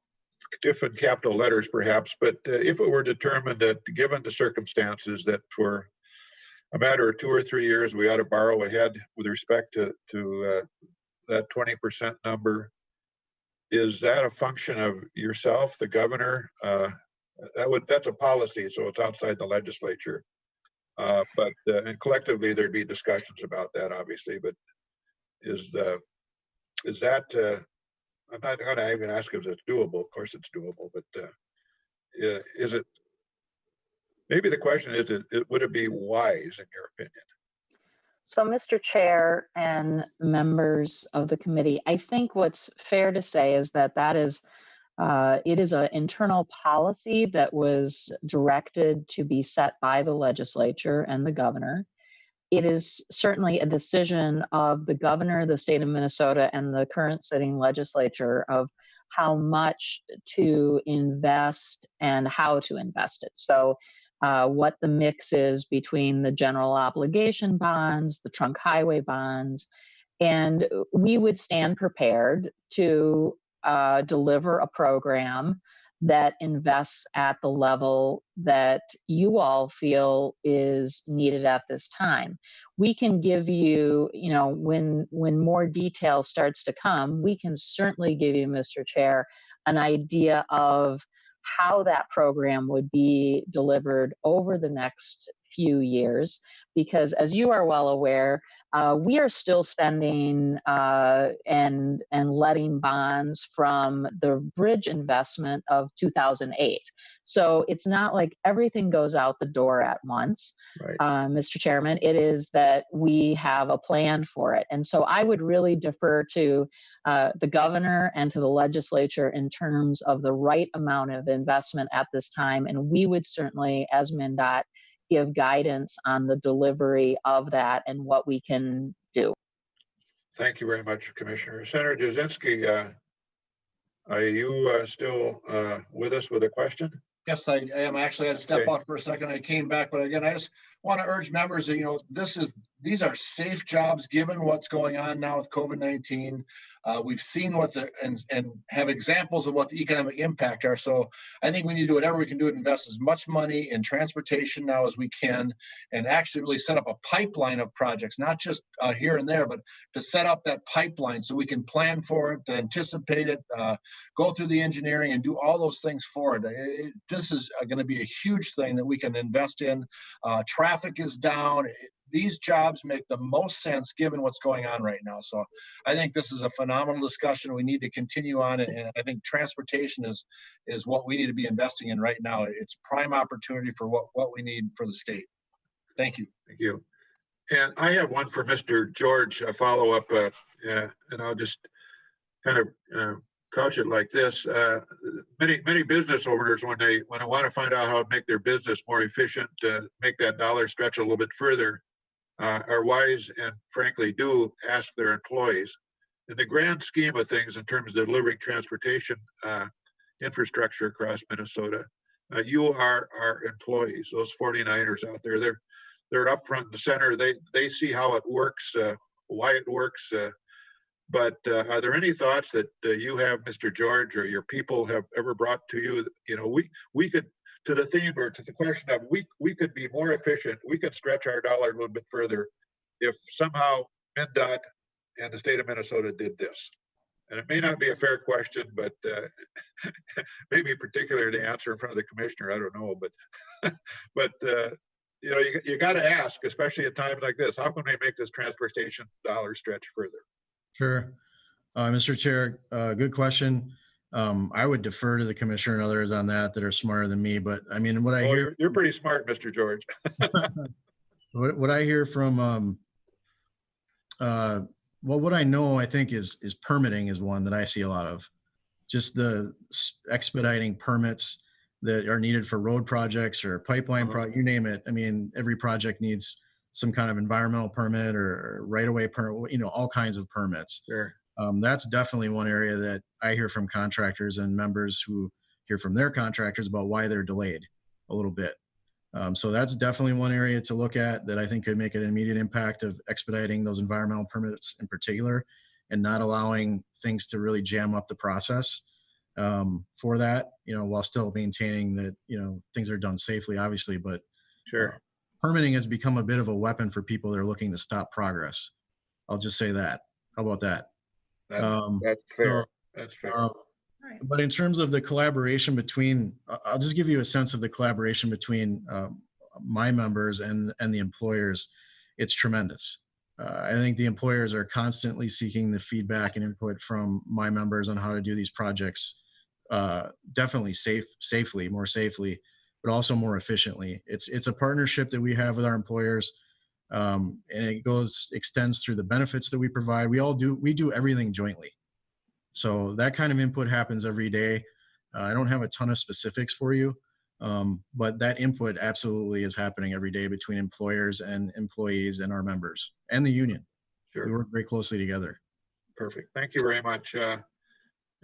if in capital letters perhaps, but if it were determined that given the circumstances that for a matter of 2 or 3 years we ought to borrow ahead with respect to that 20% number, is that a function of yourself, the governor? That's a policy, so it's outside the legislature. But and collectively there'd be discussions about that, obviously. But is that I'm not going to even ask if it's doable. Of course, it's doable. But is it? Maybe the question is: would it be wise, in your opinion? So, Mr. Chair and members of the committee, I think what's fair to say is that it is an internal policy that was directed to be set by the legislature and the governor. It is certainly a decision of the governor, the state of Minnesota, and the current sitting legislature of how much to invest and how to invest it. So what the mix is between the general obligation bonds, the trunk highway bonds, and we would stand prepared to deliver a program that invests at the level that you all feel is needed at this time. We can give you, when more detail starts to come, we can certainly give you, Mr. Chair, an idea of how that program would be delivered over the next few years, because as you are well aware, we are still spending and letting bonds from the bridge investment of 2008. So it's not like everything goes out the door at once, Right. Mr. Chairman. It is that we have a plan for it. And so I would really defer to the governor and to the legislature in terms of the right amount of investment at this time. And we would certainly, as MnDOT, give guidance on the delivery of that and what we can do. Thank you very much, Commissioner. Senator Jasinski, are you still with us with a question? Yes, I am. Actually, I had to step off for a second. I came back, but again, I just want to urge members that, these are safe jobs given what's going on now with COVID-19. We've seen and have examples of what the economic impact are. So I think we need to do whatever we can do to invest as much money in transportation now as we can, and actually really set up a pipeline of projects, not just here and there, but to set up that pipeline so we can plan for it, to anticipate it, go through the engineering and do all those things for it. This is going to be a huge thing that we can invest in. Traffic is down. These jobs make the most sense given what's going on right now. So I think this is a phenomenal discussion. We need to continue on, and I think transportation is what we need to be investing in right now. It's prime opportunity for what we need for the state. Thank you. Thank you. And I have one for Mr. George, a follow-up, and I'll just kind of couch it like this. Many business owners, when they want to find out how to make their business more efficient, make that dollar stretch a little bit further, are wise and frankly do ask their employees. In the grand scheme of things, in terms of delivering transportation infrastructure across Minnesota, you are our employees, those 49ers out there. They're up front and center. They see how it works, why it works. But are there any thoughts that you have, Mr. George, or your people have ever brought to you? We could, to the theme or to the question of we could be more efficient. We could stretch our dollar a little bit further if somehow MnDOT and the state of Minnesota did this. And it may not be a fair question, but maybe particular to answer in front of the commissioner. I don't know, but you got to ask, especially at times like this, how can we make this transportation dollar stretch further? Sure. Mr. Chair, good question. I would defer to the commissioner and others on that are smarter than me. But I mean, what I hear, you're pretty smart, Mr. George. what I hear from, what I know, I think is permitting is one that I see a lot of. Just the expediting permits that are needed for road projects or pipeline project, you name it. I mean, every project needs some kind of environmental permit or right-of-way permit, all kinds of permits. Sure. That's definitely one area that I hear from contractors and members who hear from their contractors about why they're delayed a little bit. So that's definitely one area to look at that I think could make an immediate impact of expediting those environmental permits in particular, and not allowing things to really jam up the process for that, while still maintaining that, things are done safely, obviously. But sure, permitting has become a bit of a weapon for people that are looking to stop progress. I'll just say that. How about that? That's fair. That's fair. But in terms of the collaboration between, I'll just give you a sense of the collaboration between my members and the employers. It's tremendous. I think the employers are constantly seeking the feedback and input from my members on how to do these projects definitely safely, more safely, but also more efficiently. It's a partnership that we have with our employers, and it extends through the benefits that we provide. We do everything jointly. So that kind of input happens every day. I don't have a ton of specifics for you, but that input absolutely is happening every day between employers and employees and our members and the union. Sure. We work very closely together. Perfect. Thank you very much.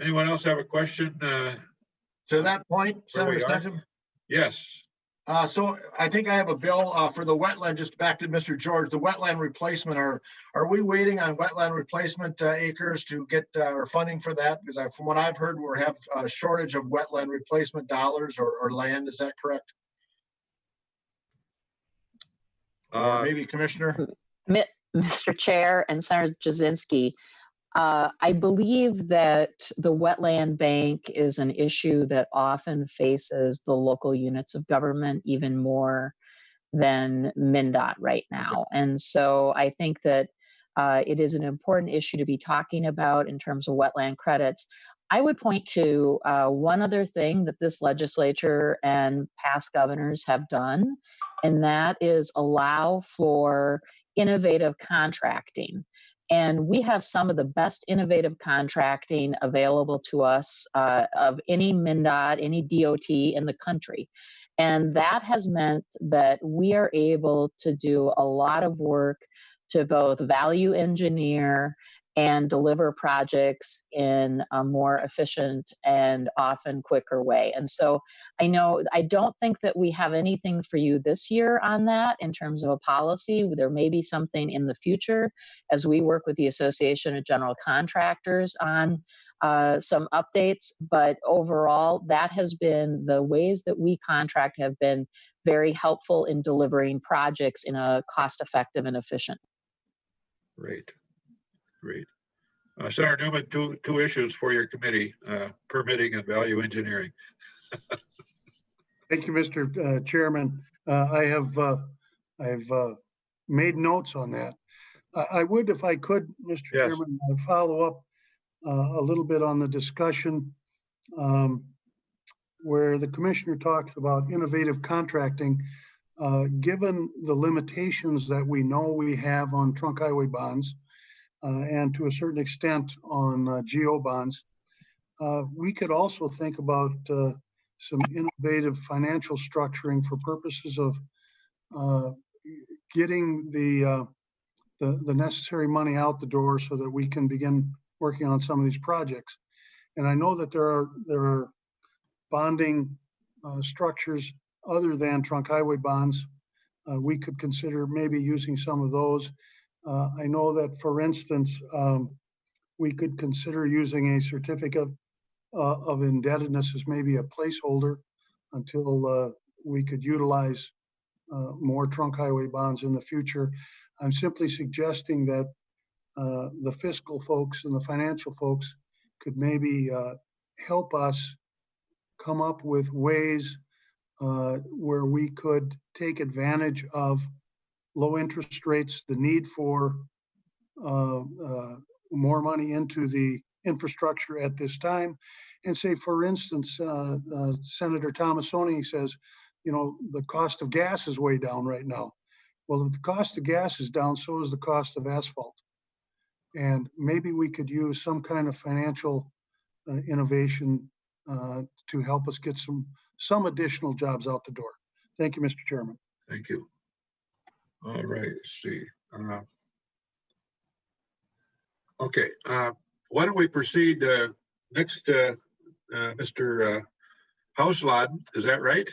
Anyone else have a question? To that point, Senator Sturgeon? Yes. So I think I have a bill for the wetland, just back to Mr. George, the wetland replacement. Are we waiting on wetland replacement acres to get our funding for that? Because from what I've heard, we have a shortage of wetland replacement dollars or land. Is that correct? Maybe Commissioner? Mr. Chair and Senator Jasinski, I believe that the wetland bank is an issue that often faces the local units of government even more than MnDOT right now. And so I think that it is an important issue to be talking about in terms of wetland credits. I would point to one other thing that this legislature and past governors have done, and that is allow for innovative contracting. And we have some of the best innovative contracting available to us of any MnDOT, any DOT in the country. And that has meant that we are able to do a lot of work to both value engineer and deliver projects in a more efficient and often quicker way. And so I don't think that we have anything for you this year on that in terms of a policy. There may be something in the future as we work with the Association of General Contractors on some updates, but overall, that has been the ways that we contract have been very helpful in delivering projects in a cost-effective and efficient. Great, great. Senator Newman, two issues for your committee, permitting and value engineering. Thank you, Mr. Chairman. I have made notes on that. I would, if I could, Mr. Yes. Chairman, follow up a little bit on the discussion where the commissioner talks about innovative contracting. Given the limitations that we know we have on trunk highway bonds and to a certain extent on GO bonds, we could also think about some innovative financial structuring for purposes of getting the necessary money out the door so that we can begin working on some of these projects. And I know that there are bonding structures other than trunk highway bonds. We could consider maybe using some of those. I know that, for instance, we could consider using a certificate of indebtedness as maybe a placeholder until we could utilize more trunk highway bonds in the future. I'm simply suggesting that the fiscal folks and the financial folks could maybe help us come up with ways where we could take advantage of low interest rates, the need for more money into the infrastructure at this time. And say, for instance, Senator Tomassoni says, the cost of gas is way down right now. Well, if the cost of gas is down, so is the cost of asphalt. And maybe we could use some kind of financial innovation to help us get some additional jobs out the door. Thank you, Mr. Chairman. Thank you. All right, let's see. Okay, why don't we proceed next, Mr. Hausladen, is that right?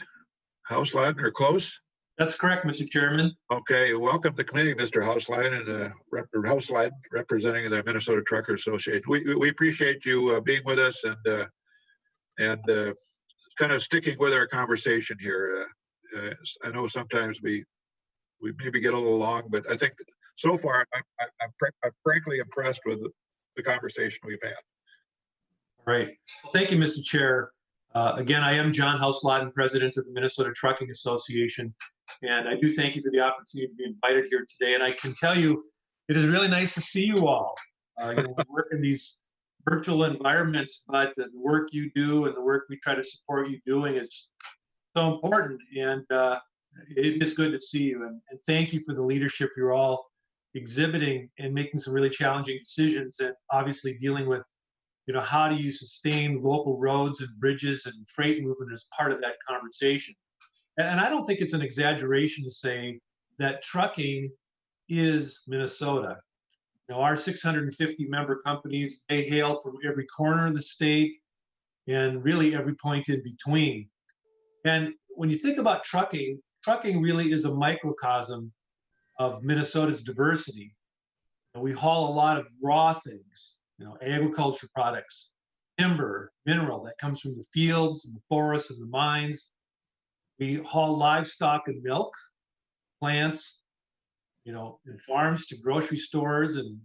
Hausladen or close? That's correct, Mr. Chairman. Okay, welcome to committee, Mr. Hausladen, Hausladen, representing the Minnesota Trucker Association. We appreciate you being with us and kind of sticking with our conversation here. I know sometimes we maybe get a little long, but I think so far I'm frankly impressed with the conversation we've had. Right. Well, thank you, Mr. Chair. Again, I am John Hausladen, president of the Minnesota Trucking Association, and I do thank you for the opportunity to be invited here today. And I can tell you, it is really nice to see you all. We work in these virtual environments, but the work you do and the work we try to support you doing is so important. And it is good to see you. And thank you for the leadership you're all exhibiting and making some really challenging decisions, and obviously dealing with, how do you sustain local roads and bridges and freight movement as part of that conversation. And I don't think it's an exaggeration to say that trucking is Minnesota. Our 650 member companies, they hail from every corner of the state and really every point in between. And when you think about trucking, trucking really is a microcosm of Minnesota's diversity. And we haul a lot of raw things, agriculture products, timber, mineral that comes from the fields and the forests and the mines. We haul livestock and milk, plants, and farms to grocery stores and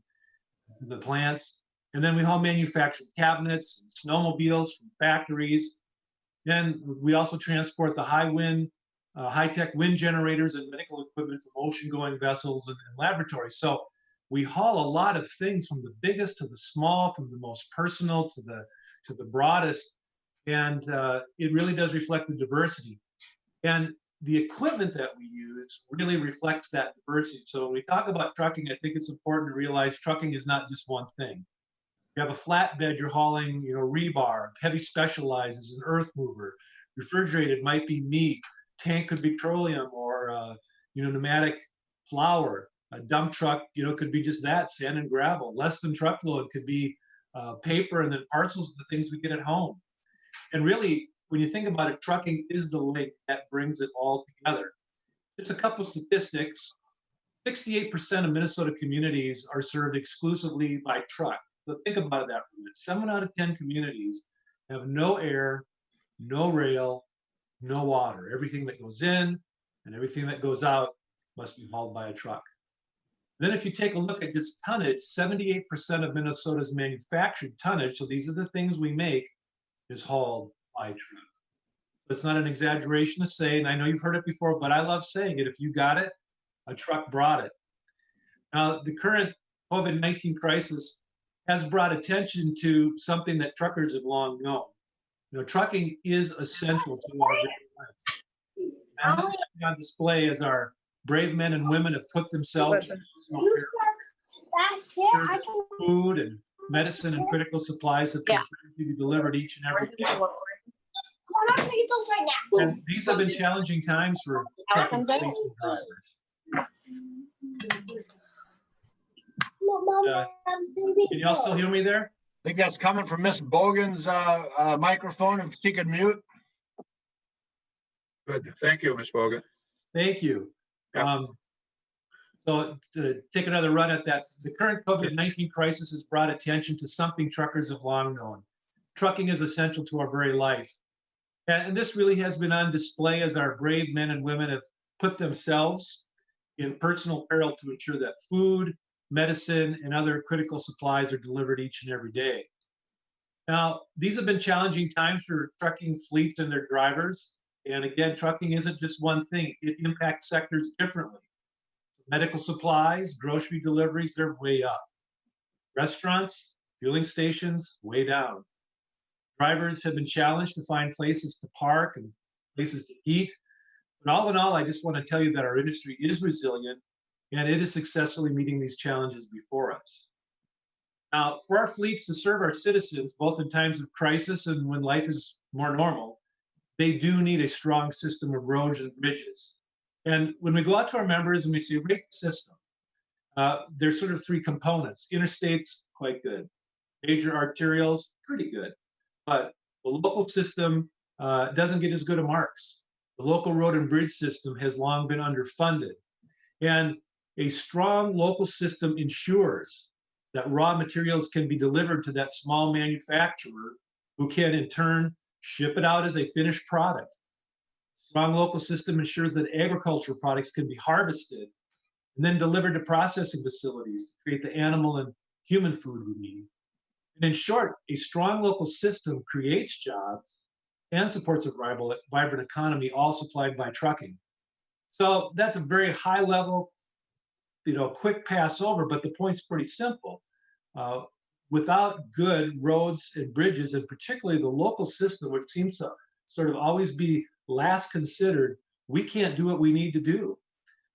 the plants. And then we haul manufactured cabinets and snowmobiles from factories. Then we also transport the high-tech wind generators and medical equipment from ocean-going vessels and laboratories. So we haul a lot of things, from the biggest to the small, from the most personal to the broadest, and it really does reflect the diversity. And the equipment that we use really reflects that diversity. So when we talk about trucking, I think it's important to realize trucking is not just one thing. You have a flatbed, you're hauling, rebar. Heavy specialized is an earth mover. Refrigerated might be meat. Tank could be petroleum or pneumatic flour. A dump truck, could be just that, sand and gravel. Less than truckload could be paper and then parcels of the things we get at home. And really, when you think about it, trucking is the link that brings it all together. Just a couple of statistics. 68% of Minnesota communities are served exclusively by truck. So think about that for a minute. 7 out of 10 communities have no air, no rail, no water. Everything that goes in and everything that goes out must be hauled by a truck. Then if you take a look at just tonnage, 78% of Minnesota's manufactured tonnage, so these are the things we make, is hauled by truck. So it's not an exaggeration to say, and I know you've heard it before, but I love saying it. If you got it, a truck brought it. Now, the current COVID-19 crisis has brought attention to something that truckers have long known. Trucking is essential to our daily life. And this is on display as our brave men and women have put themselves food and medicine and critical supplies that continue to be delivered each and every day. And these have been challenging times for trucking fleets and drivers. Can you all still hear me there? I think that's coming from Miss Bogan's microphone, if she could mute. Good. Thank you, Ms. Bogan. Thank you. Yeah. So to take another run at that, the current COVID-19 crisis has brought attention to something truckers have long known. Trucking is essential to our very life. And this really has been on display as our brave men and women have put themselves in personal peril to ensure that food, medicine, and other critical supplies are delivered each and every day. Now, these have been challenging times for trucking fleets and their drivers. And again, trucking isn't just one thing. It impacts sectors differently. Medical supplies, grocery deliveries, they're way up. Restaurants, fueling stations, way down. Drivers have been challenged to find places to park and places to eat. But all in all, I just want to tell you that our industry is resilient and it is successfully meeting these challenges before us. Now, for our fleets to serve our citizens, both in times of crisis and when life is more normal, they do need a strong system of roads and bridges. And when we go out to our members and we say, rate the system, there's sort of 3 components. Interstates, quite good. Major arterials, pretty good. But the local system doesn't get as good a marks. The local road and bridge system has long been underfunded. And a strong local system ensures that raw materials can be delivered to that small manufacturer who can in turn ship it out as a finished product. Strong local system ensures that agricultural products can be harvested and then delivered to processing facilities to create the animal and human food we need. And in short, a strong local system creates jobs and supports a vibrant economy, all supplied by trucking. So that's a very high level, quick pass over, but the point's pretty simple. Without good roads and bridges, and particularly the local system, which seems to sort of always be last considered, we can't do what we need to do.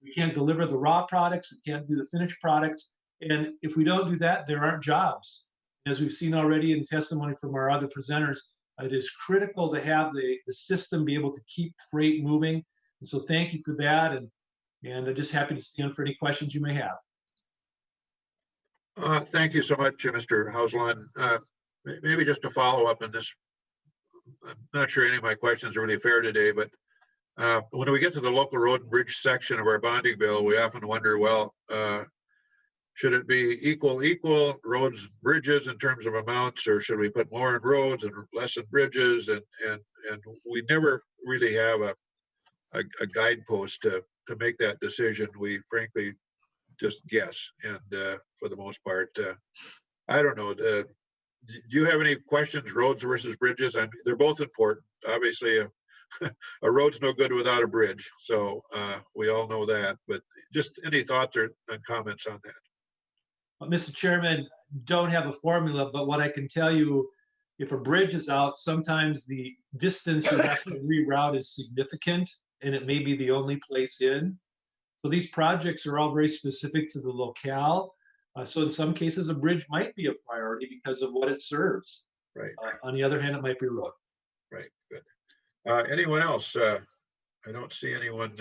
We can't deliver the raw products, we can't do the finished products, and if we don't do that, there aren't jobs. As we've seen already in testimony from our other presenters, it is critical to have the system be able to keep freight moving. And so thank you for that, and I'm just happy to stand for any questions you may have. Thank you so much, Mr. Hausland. Maybe just to follow up on this, I'm not sure any of my questions are really fair today, but when we get to the local road and bridge section of our bonding bill, we often wonder, well, should it be equal roads, bridges in terms of amounts, or should we put more in roads and less in bridges? And we never really have a guidepost to make that decision. We frankly just guess, and for the most part, I don't know. Do you have any questions, roads versus bridges? I mean, they're both important. Obviously, a road's no good without a bridge, so we all know that. But just any thoughts or comments on that? Mr. Chairman, don't have a formula, but what I can tell you, if a bridge is out, sometimes the distance you have to reroute is significant, and it may be the only place in. So these projects are all very specific to the locale. So in some cases, a bridge might be a priority because of what it serves. Right. On the other hand, it might be a road. Right. Good. Anyone else? I don't see anyone.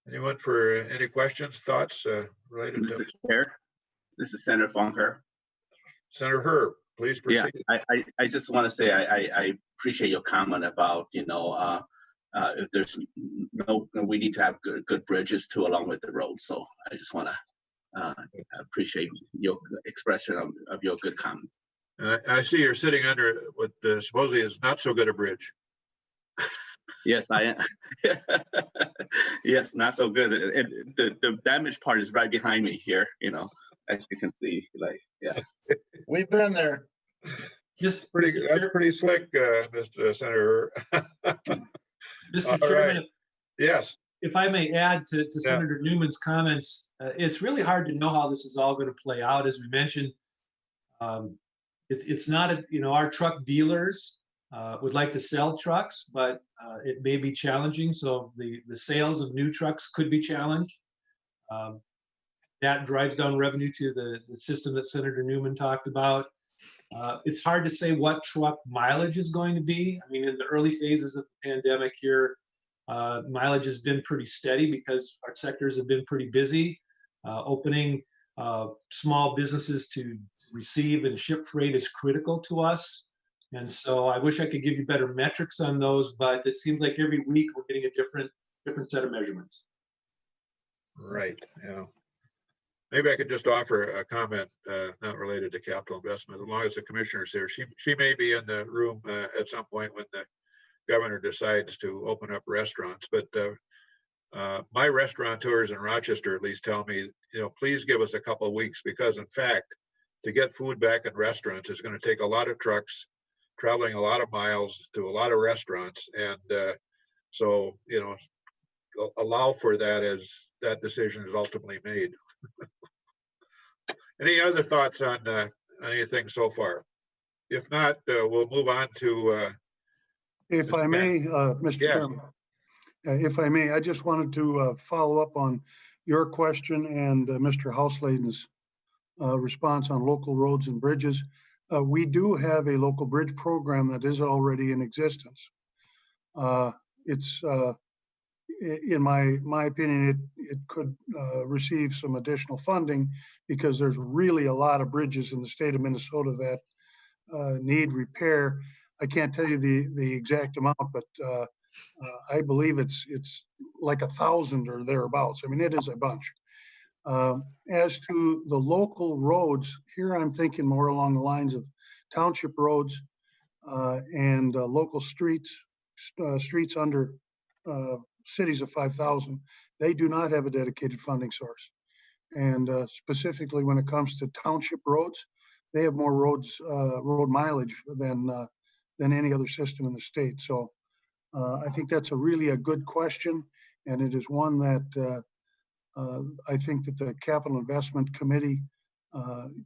Anyone for any questions, thoughts related to? Mr. Chair, this is Senator Funker. Senator Herb, please proceed. Yeah, I just want to say I appreciate your comment about, you know, if there's we need to have good bridges too along with the road. So I just want to appreciate your expression of your good comment. I see you're sitting under what supposedly is not so good a bridge. Yes, I am. Yes, not so good. The damaged part is right behind me here, you know, as you can see, like, yeah. We've been there. Just That's pretty slick, Mr. Senator. Mr. Chairman, right. Yes. If I may add to Senator Newman's comments, it's really hard to know how this is all going to play out. As we mentioned, it's not, you know, our truck dealers would like to sell trucks, but it may be challenging. So the sales of new trucks could be challenged. That drives down revenue to the system that Senator Newman talked about. It's hard to say what truck mileage is going to be. I mean, in the early phases of the pandemic here, mileage has been pretty steady because our sectors have been pretty busy. Opening small businesses to receive and ship freight is critical to us. And so I wish I could give you better metrics on those, but it seems like every week we're getting a different set of measurements. Right. Yeah. Maybe I could just offer a comment not related to capital investment. As long as the commissioner's here, she may be in the room at some point when the governor decides to open up restaurants. But my restaurateurs in Rochester at least tell me, you know, please give us a couple of weeks, because in fact, to get food back in restaurants is going to take a lot of trucks traveling a lot of miles to a lot of restaurants. And so, you know, allow for that as that decision is ultimately made. Any other thoughts on anything so far? If not, we'll move on to. If I may, Mr. Yes. Chairman, if I may, I just wanted to follow up on your question and Mr. Housladen's response on local roads and bridges. We do have a local bridge program that is already in existence. It's, in my opinion, it could receive some additional funding because there's really a lot of bridges in the state of Minnesota that need repair. I can't tell you the exact amount, but I believe it's like 1,000 or thereabouts. I mean, it is a bunch. As to the local roads, here I'm thinking more along the lines of township roads and local streets under cities of 5,000. They do not have a dedicated funding source. And specifically when it comes to township roads, they have more road mileage than any other system in the state. So I think that's really a good question. And it is one that I think that the Capital Investment Committee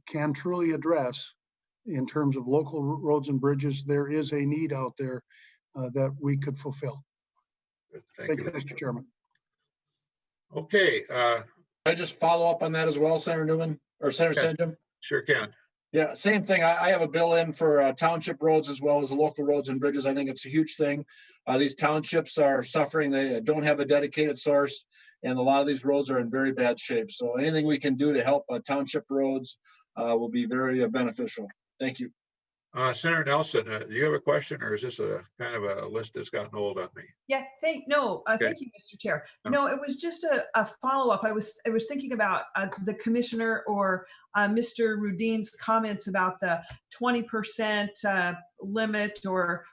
can truly address in terms of local roads and bridges. There is a need out there that we could fulfill. Thank you, Mr. Chairman. Okay. I just follow up on that as well, Senator Newman or Senator Yes. Senjum? Sure can. Yeah, same thing. I have a bill in for township roads as well as local roads and bridges. I think it's a huge thing. These townships are suffering. They don't have a dedicated source, and a lot of these roads are in very bad shape. So anything we can do to help township roads will be very beneficial. Thank you. Senator Nelson, do you have a question, or is this a kind of a list that's gotten old on me? Yeah, thank you, Mr. Chair. No, it was just a follow-up. I was thinking about the commissioner or Mr. Rudin's comments about the 20% limit or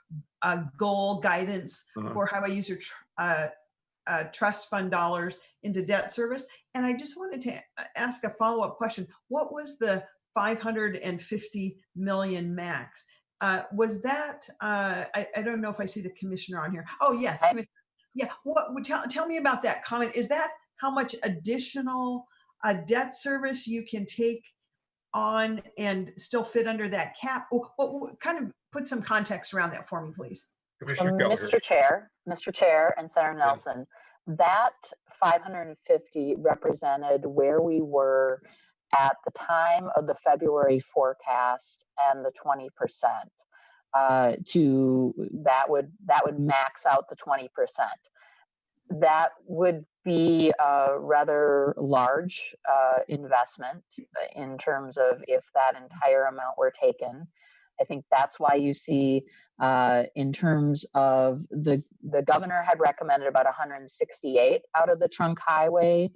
goal guidance for highway user trust fund dollars into debt service. And I just wanted to ask a follow-up question. What was the 550 million max? Was that, I don't know if I see the commissioner on here. Oh, yes. Commissioner. Yeah. Tell me about that comment. Is that how much additional debt service you can take on and still fit under that cap? What kind of put some context around that for me, please? Commissioner Gallagher. Mr. Chair and Senator Nelson, that 550 represented where we were at the time of the February forecast and the 20%. That would max out the 20%. That would be a rather large investment in terms of if that entire amount were taken. I think that's why you see in terms of the governor had recommended about 168 out of the trunk highway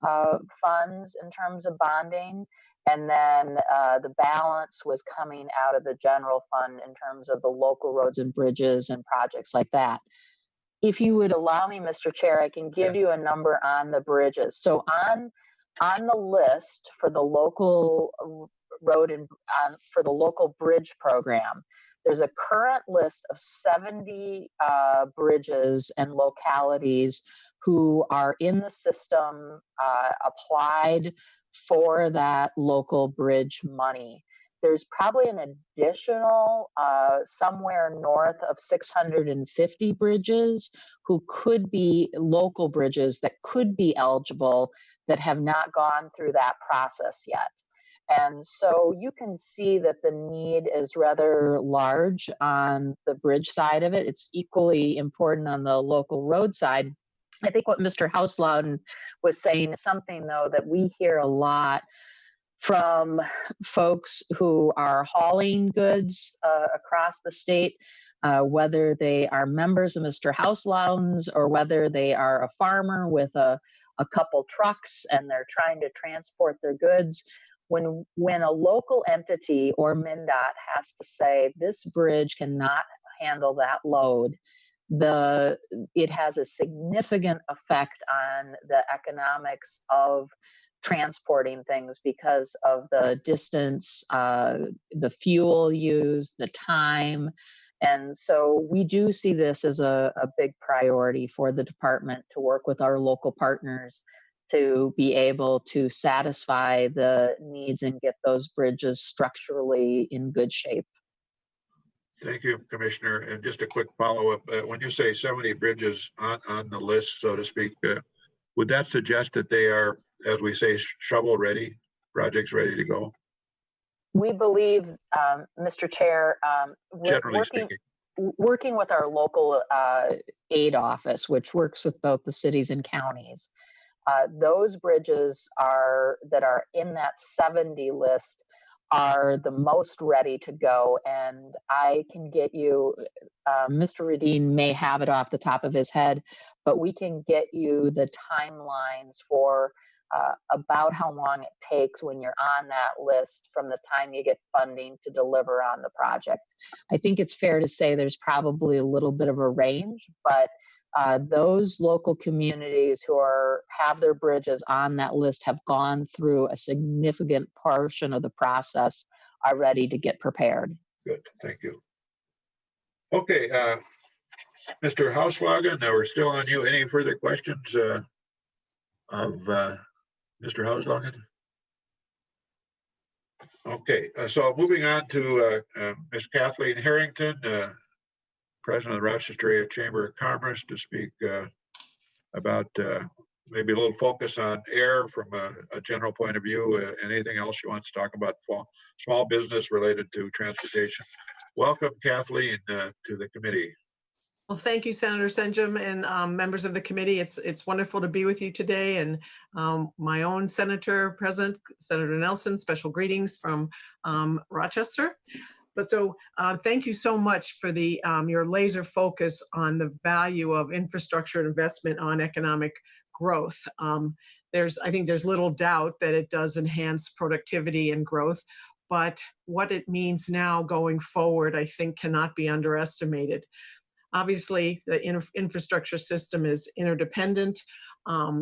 funds in terms of bonding. And then the balance was coming out of the general fund in terms of the local roads and bridges and projects like that. If you would allow me, Mr. Chair, I can give you a number on the bridges. So on the list for the local road and for the local bridge program, there's a current list of 70 bridges and localities who are in the system applied for that local bridge money. There's probably an additional somewhere north of 650 bridges who could be local bridges that could be eligible that have not gone through that process yet. And so you can see that the need is rather large on the bridge side of it. It's equally important on the local road side. I think what Mr. Houselouden was saying is something, though, that we hear a lot from folks who are hauling goods across the state, whether they are members of Mr. Houselouden's or whether they are a farmer with a couple trucks and they're trying to transport their goods. When a local entity or MnDOT has to say this bridge cannot handle that load, it has a significant effect on the economics of transporting things because of the distance, the fuel used, the time. And so we do see this as a big priority for the department to work with our local partners to be able to satisfy the needs and get those bridges structurally in good shape. Thank you, Commissioner. And just a quick follow-up. When you say 70 bridges on the list, so to speak, would that suggest that they are, as we say, shovel ready, projects ready to go? We believe, Mr. Chair, working with our local aid office, which works with both the cities and counties, those bridges that are in that 70 list are the most ready to go. And I can get you, Mr. Rudin may have it off the top of his head, but we can get you the timelines for about how long it takes when you're on that list from the time you get funding to deliver on the project. I think it's fair to say there's probably a little bit of a range, but those local communities who have their bridges on that list have gone through a significant portion of the process, are ready to get prepared. Good, thank you. Okay, Mr. Housewagen, we're still on you. Any further questions of Mr. Housewagen? Okay, so moving on to Ms. Kathleen Harrington, President of the Rochester Area Chamber of Commerce, to speak about maybe a little focus on air from a general point of view. Anything else you want to talk about small business related to transportation? Welcome, Kathleen, to the committee. Well, thank you, Senator Senjum and members of the committee. It's wonderful to be with you today. And my own Senator President, Senator Nelson, special greetings from Rochester. But so thank you so much for the your laser focus on the value of infrastructure investment on economic growth. I think there's little doubt that it does enhance productivity and growth, but what it means now going forward, I think cannot be underestimated. Obviously, the infrastructure system is interdependent,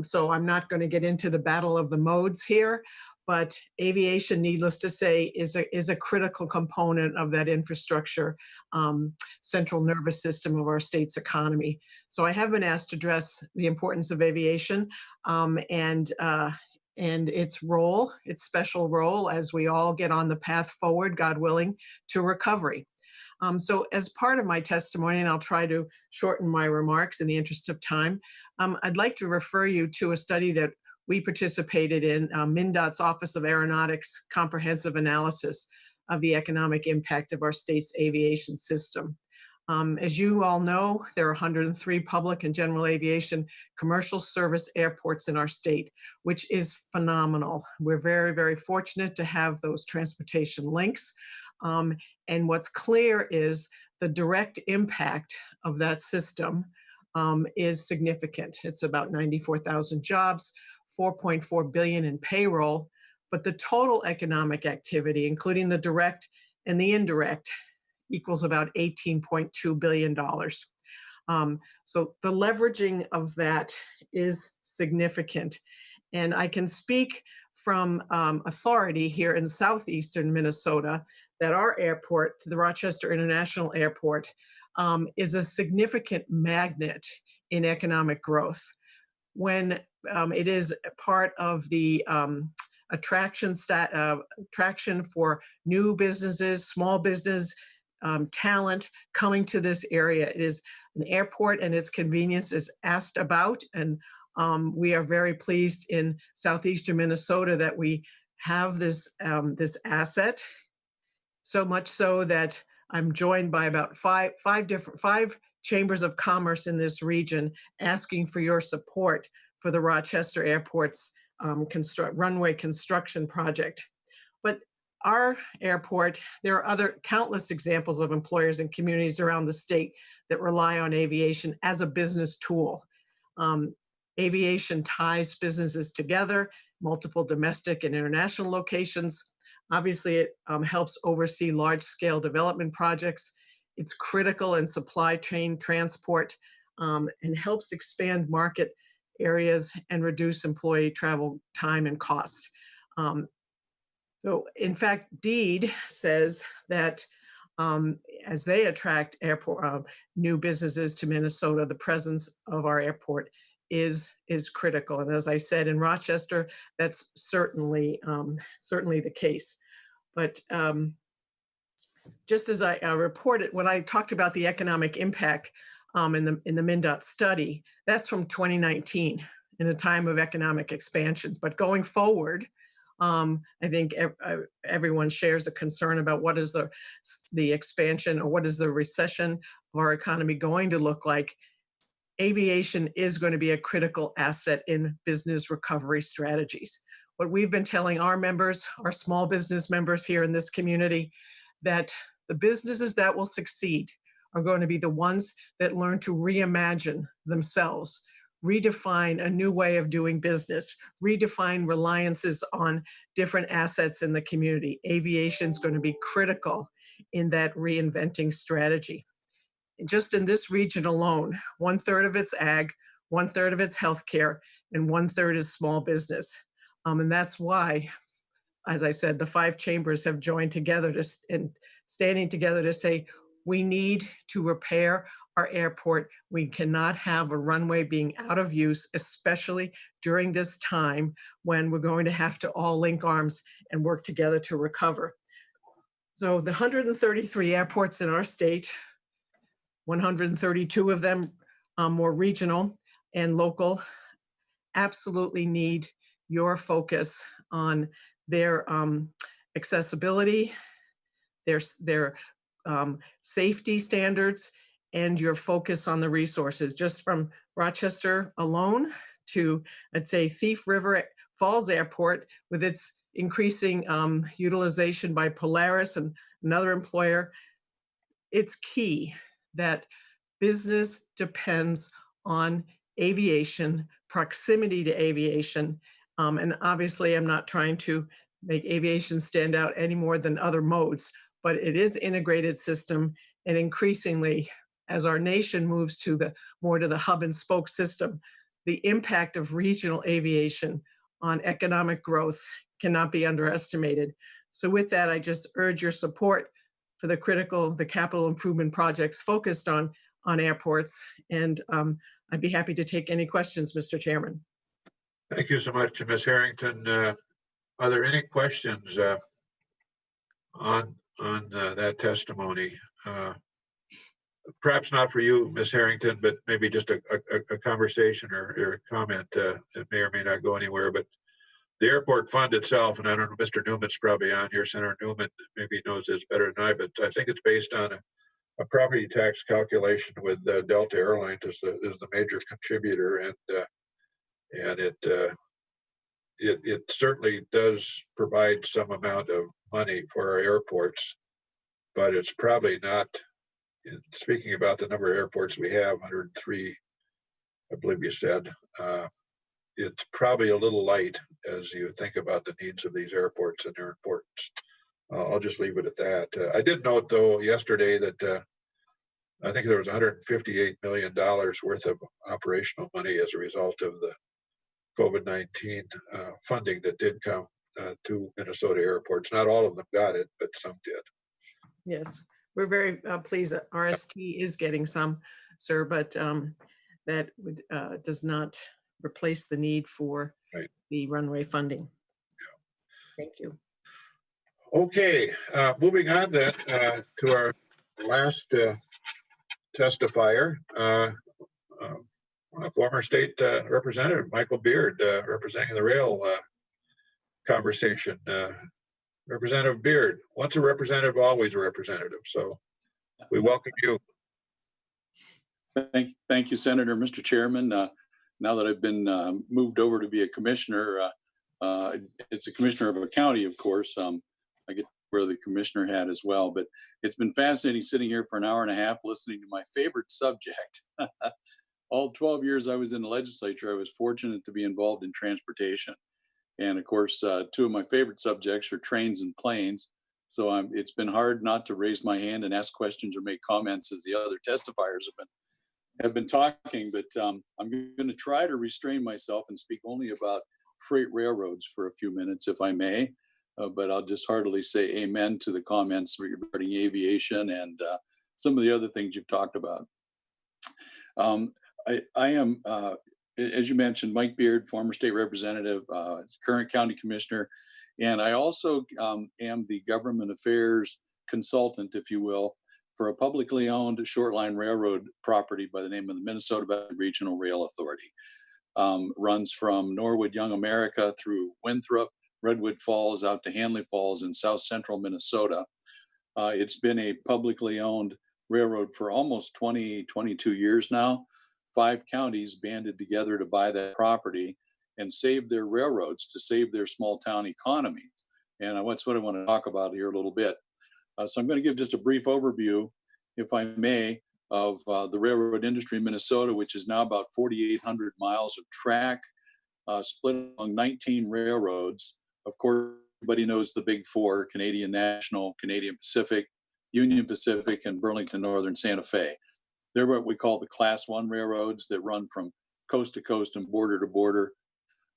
so I'm not going to get into the battle of the modes here, but aviation, needless to say, is a critical component of that infrastructure central nervous system of our state's economy. So I have been asked to address the importance of aviation and its role, its special role as we all get on the path forward, God willing, to recovery. So as part of my testimony, and I'll try to shorten my remarks in the interest of time, I'd like to refer you to a study that we participated in, MnDOT's Office of Aeronautics Comprehensive Analysis of the Economic Impact of our state's aviation system. As you all know, there are 103 public and general aviation commercial service airports in our state, which is phenomenal. We're very, very fortunate to have those transportation links. And what's clear is the direct impact of that system is significant. It's about 94,000 jobs, 4.4 billion in payroll, but the total economic activity, including the direct and the indirect, equals about $18.2 billion. So the leveraging of that is significant. And I can speak from authority here in southeastern Minnesota that our airport, the Rochester International Airport, is a significant magnet in economic growth. When it is part of the attraction for new businesses, small business, talent coming to this area. It is an airport and its convenience is asked about, and we are very pleased in southeastern Minnesota that we have this asset. So much so that I'm joined by about five chambers of commerce in this region asking for your support for the Rochester Airport's runway construction project. But our airport, there are other countless examples of employers and communities around the state that rely on aviation as a business tool. Aviation ties businesses together, multiple domestic and international locations. Obviously, it helps oversee large-scale development projects. It's critical in supply chain transport and helps expand market areas and reduce employee travel time and costs. So in fact, DEED says that as they attract airport new businesses to Minnesota, the presence of our airport is critical. And as I said, in Rochester, that's certainly the case. But just as I reported, when I talked about the economic impact in the MnDOT study, that's from 2019 in a time of economic expansions. But going forward, I think everyone shares a concern about what is the expansion or what is the recession of our economy going to look like. Aviation is going to be a critical asset in business recovery strategies. What we've been telling our members, our small business members here in this community, that the businesses that will succeed are going to be the ones that learn to reimagine themselves, redefine a new way of doing business, redefine reliances on different assets in the community. Aviation is going to be critical in that reinventing strategy. Just in this region alone, 1/3 of it's ag, 1/3 of it's healthcare, and 1/3 is small business. And that's why, as I said, the 5 chambers have joined together and standing together to say, we need to repair our airport. We cannot have a runway being out of use, especially during this time when we're going to have to all link arms and work together to recover. So the 133 airports in our state, 132 of them more regional and local, absolutely need your focus on their accessibility, their safety standards, and your focus on the resources. Just from Rochester alone to, let's say, Thief River Falls Airport with its increasing utilization by Polaris and another employer. It's key that business depends on aviation, proximity to aviation. And obviously, I'm not trying to make aviation stand out any more than other modes, but it is an integrated system. And increasingly, as our nation moves to the more to the hub and spoke system, the impact of regional aviation on economic growth cannot be underestimated. So with that, I just urge your support for the capital improvement projects focused on airports. And I'd be happy to take any questions, Mr. Chairman. Thank you so much, Ms. Harrington. Are there any questions on that testimony? Perhaps not for you, Ms. Harrington, but maybe just a conversation or a comment that may or may not go anywhere. But the airport fund itself, and I don't know, Mr. Newman's probably on here. Senator Newman maybe knows this better than I, but I think it's based on a property tax calculation with Delta Airlines as the major contributor, and it certainly does provide some amount of money for our airports, but it's probably not. Speaking about the number of airports we have, 103, I believe you said, it's probably a little light as you think about the needs of these airports and their importance. I'll just leave it at that. I did note, though, yesterday that I think there was $158 million worth of operational money as a result of the COVID-19 funding that did come to Minnesota airports. Not all of them got it, but some did. Yes, we're very pleased that RST is getting some, sir, but that does not replace the need for the runway funding. Yeah. Thank you. Okay, moving on then to our last testifier, former state representative Michael Beard, representing the rail conversation. Representative Beard, once a representative, always a representative. So we welcome you. Thank you, Senator. Mr. Chairman, now that I've been moved over to be a commissioner, it's a commissioner of a county, of course. I get to wear the commissioner hat as well, but it's been fascinating sitting here for an hour and a half listening to my favorite subject. All 12 years I was in the legislature, I was fortunate to be involved in transportation. And of course, two of my favorite subjects are trains and planes. So it's been hard not to raise my hand and ask questions or make comments as the other testifiers have been talking, but I'm going to try to restrain myself and speak only about freight railroads for a few minutes, if I may. But I'll just heartily say amen to the comments regarding aviation and some of the other things you've talked about. I am, as you mentioned, Mike Beard, former state representative, current county commissioner, and I also am the government affairs consultant, if you will, for a publicly owned short line railroad property by the name of the Minnesota Valley Regional Rail Authority. Runs from Norwood, Young America through Winthrop, Redwood Falls out to Hanley Falls in south central Minnesota. It's been a publicly owned railroad for almost 22 years now. 5 counties banded together to buy that property and save their railroads to save their small town economies. And that's what I want to talk about here a little bit. So I'm going to give just a brief overview, if I may, of the railroad industry in Minnesota, which is now about 4,800 miles of track, split among 19 railroads. Of course, everybody knows the big 4, Canadian National, Canadian Pacific, Union Pacific, and Burlington Northern Santa Fe. They're what we call the Class 1 railroads that run from coast to coast and border to border.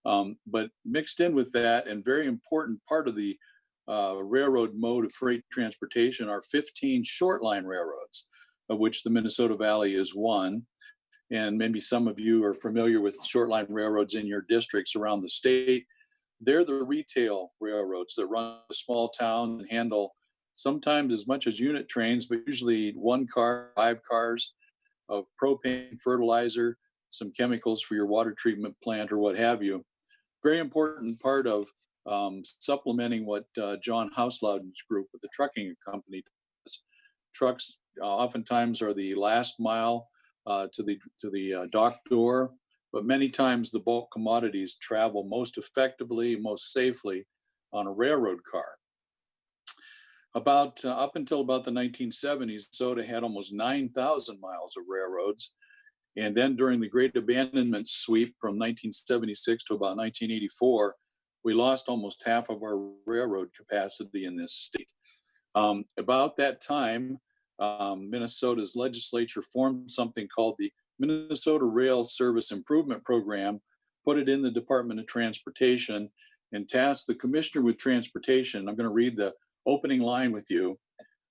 But mixed in with that, and very important part of the railroad mode of freight transportation are 15 short line railroads, of which the Minnesota Valley is one. And maybe some of you are familiar with short line railroads in your districts around the state. They're the retail railroads that run a small town and handle sometimes as much as unit trains, but usually 1 car, 5 cars of propane, fertilizer, some chemicals for your water treatment plant or what have you. Very important part of supplementing what John Hauslauden's group with the trucking company does. Trucks oftentimes are the last mile to the dock door, but many times the bulk commodities travel most effectively, most safely on a railroad car. Up until about the 1970s, Minnesota had almost 9,000 miles of railroads. And then during the Great Abandonment sweep from 1976 to about 1984, we lost almost half of our railroad capacity in this state. About that time, Minnesota's legislature formed something called the Minnesota Rail Service Improvement Program, put it in the Department of Transportation, and tasked the Commissioner with Transportation. I'm going to read the opening line with you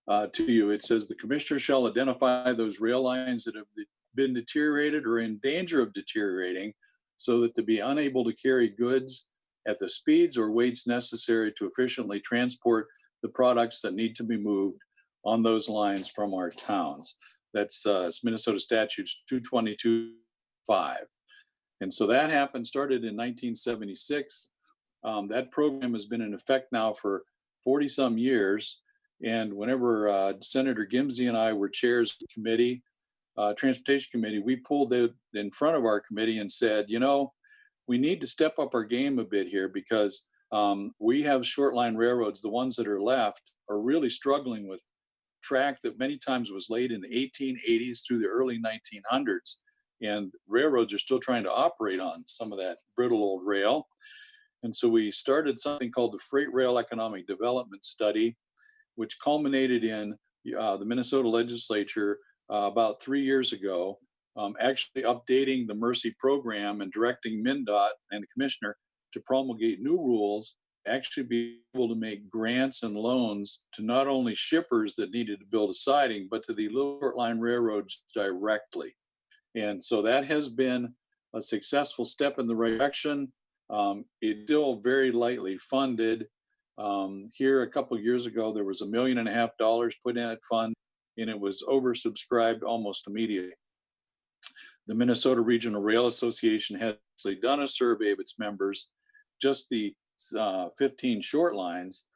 to you. It says, the Commissioner shall identify those rail lines that have been deteriorated or in danger of deteriorating so that to be unable to carry goods at the speeds or weights necessary to efficiently transport the products that need to be moved on those lines from our towns. That's Minnesota Statutes 222.5. And so that started in 1976. That program has been in effect now for 40 some years. And whenever Senator Gimsey and I were chairs of the committee, Transportation Committee, we pulled it in front of our committee and said, you know, we need to step up our game a bit here because we have short line railroads. The ones that are left are really struggling with track that many times was laid in the 1880s through the early 1900s. And railroads are still trying to operate on some of that brittle old rail. And so we started something called the Freight Rail Economic Development Study, which culminated in the Minnesota legislature about 3 years ago, actually updating the Mercy program and directing MnDOT and the commissioner to promulgate new rules, actually be able to make grants and loans to not only shippers that needed to build a siding, but to the little short line railroads directly. And so that has been a successful step in the right direction. It's still very lightly funded. Here a couple of years ago, there was $1.5 million put in that fund, and it was oversubscribed almost immediately. The Minnesota Regional Rail Association has actually done a survey of its members. Just the 15 short lines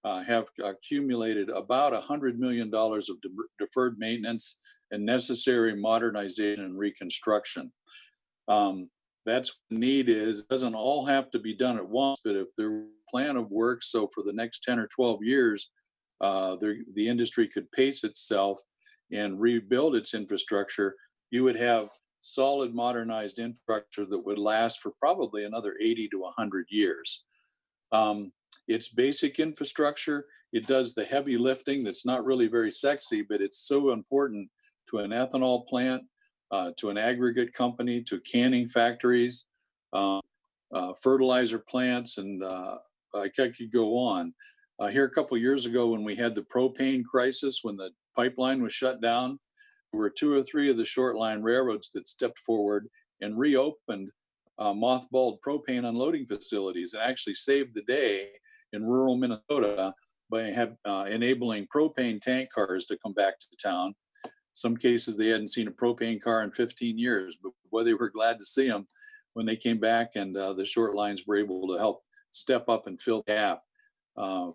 have accumulated about $100 million of deferred maintenance and necessary modernization and reconstruction. That's what the need is. It doesn't all have to be done at once, but if their plan of work, so for the next 10 or 12 years, the industry could pace itself and rebuild its infrastructure, you would have solid modernized infrastructure that would last for probably another 80 to 100 years. It's basic infrastructure. It does the heavy lifting that's not really very sexy, but it's so important to an ethanol plant, to an aggregate company, to canning factories, fertilizer plants, and I could go on. Here a couple of years ago when we had the propane crisis, when the pipeline was shut down, there were 2 or 3 of the short line railroads that stepped forward and reopened mothballed propane unloading facilities and actually saved the day in rural Minnesota by enabling propane tank cars to come back to town. Some cases they hadn't seen a propane car in 15 years, but boy, they were glad to see them when they came back, and the short lines were able to help step up and fill the gap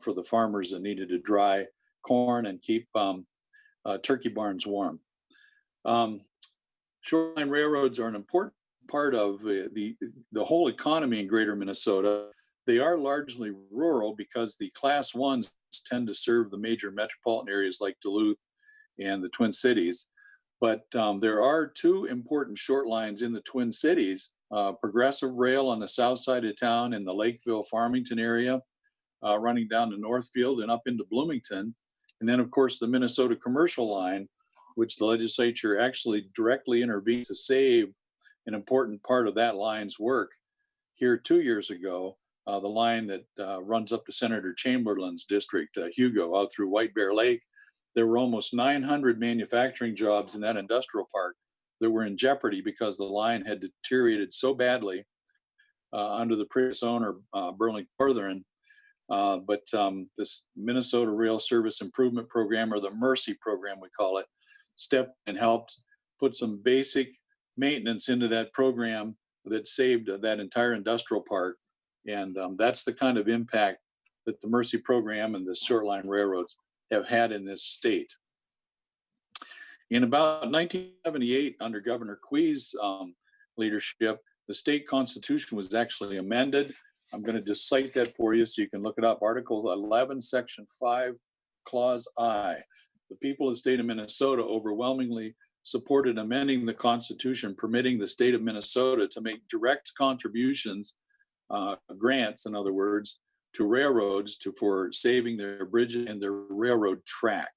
for the farmers that needed to dry corn and keep turkey barns warm. Short line railroads are an important part of the whole economy in greater Minnesota. They are largely rural because the class ones tend to serve the major metropolitan areas like Duluth and the Twin Cities. But there are 2 important short lines in the Twin Cities, Progressive Rail on the south side of town in the Lakeville, Farmington area, running down to Northfield and up into Bloomington. And then, of course, the Minnesota Commercial Line, which the legislature actually directly intervened to save an important part of that line's work. Here 2 years ago, the line that runs up to Senator Chamberlain's district, Hugo, out through White Bear Lake, there were almost 900 manufacturing jobs in that industrial park that were in jeopardy because the line had deteriorated so badly under the previous owner, Burlington Northern. But this Minnesota Rail Service Improvement Program, or the Mercy program, we call it, stepped and helped put some basic maintenance into that program that saved that entire industrial park. And that's the kind of impact that the Mercy program and the short line railroads have had in this state. In about 1978, under Governor Quee's leadership, the state constitution was actually amended I'm going to just cite that for you so you can look it up. Article 11, Section 5, Clause I. The people of the state of Minnesota overwhelmingly supported amending the Constitution, permitting the state of Minnesota to make direct contributions, grants, in other words, to railroads for saving their bridges and their railroad track.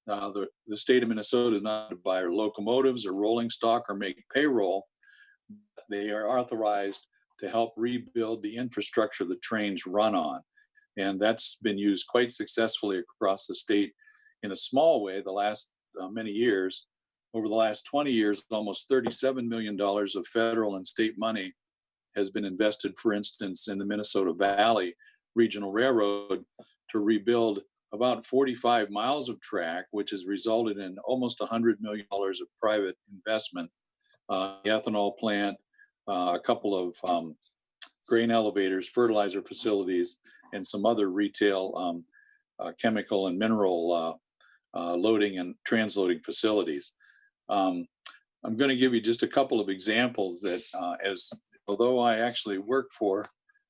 The state of Minnesota is not to buy locomotives or rolling stock or make payroll. They are authorized to help rebuild the infrastructure the trains run on. And that's been used quite successfully across the state in a small way the last many years. Over the last 20 years, almost $37 million of federal and state money has been invested, for instance, in the Minnesota Valley Regional Railroad to rebuild about 45 miles of track, which has resulted in almost $100 million of private investment, the ethanol plant, a couple of grain elevators, fertilizer facilities, and some other retail chemical and mineral loading and transloading facilities. I'm going to give you just a couple of examples that although I actually work for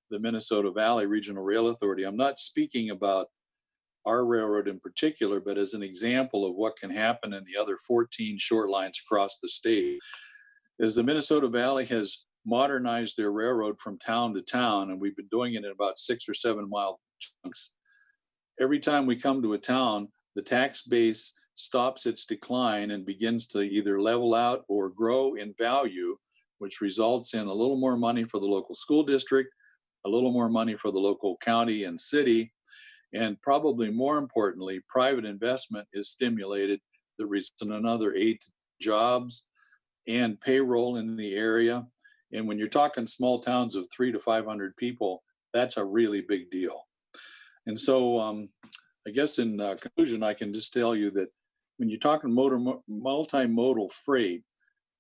the Minnesota Valley Regional Rail Authority, I'm not speaking about our railroad in particular, but as an example of what can happen in the other 14 short lines across the state. As the Minnesota Valley has modernized their railroad from town to town, and we've been doing it in about 6 or 7 mile chunks, every time we come to a town, the tax base stops its decline and begins to either level out or grow in value, which results in a little more money for the local school district, a little more money for the local county and city, and probably more importantly, private investment is stimulated. There is another 8 jobs and payroll in the area. And when you're talking small towns of 300 to 500 people, that's a really big deal. And so I guess in conclusion, I can just tell you that when you're talking multimodal freight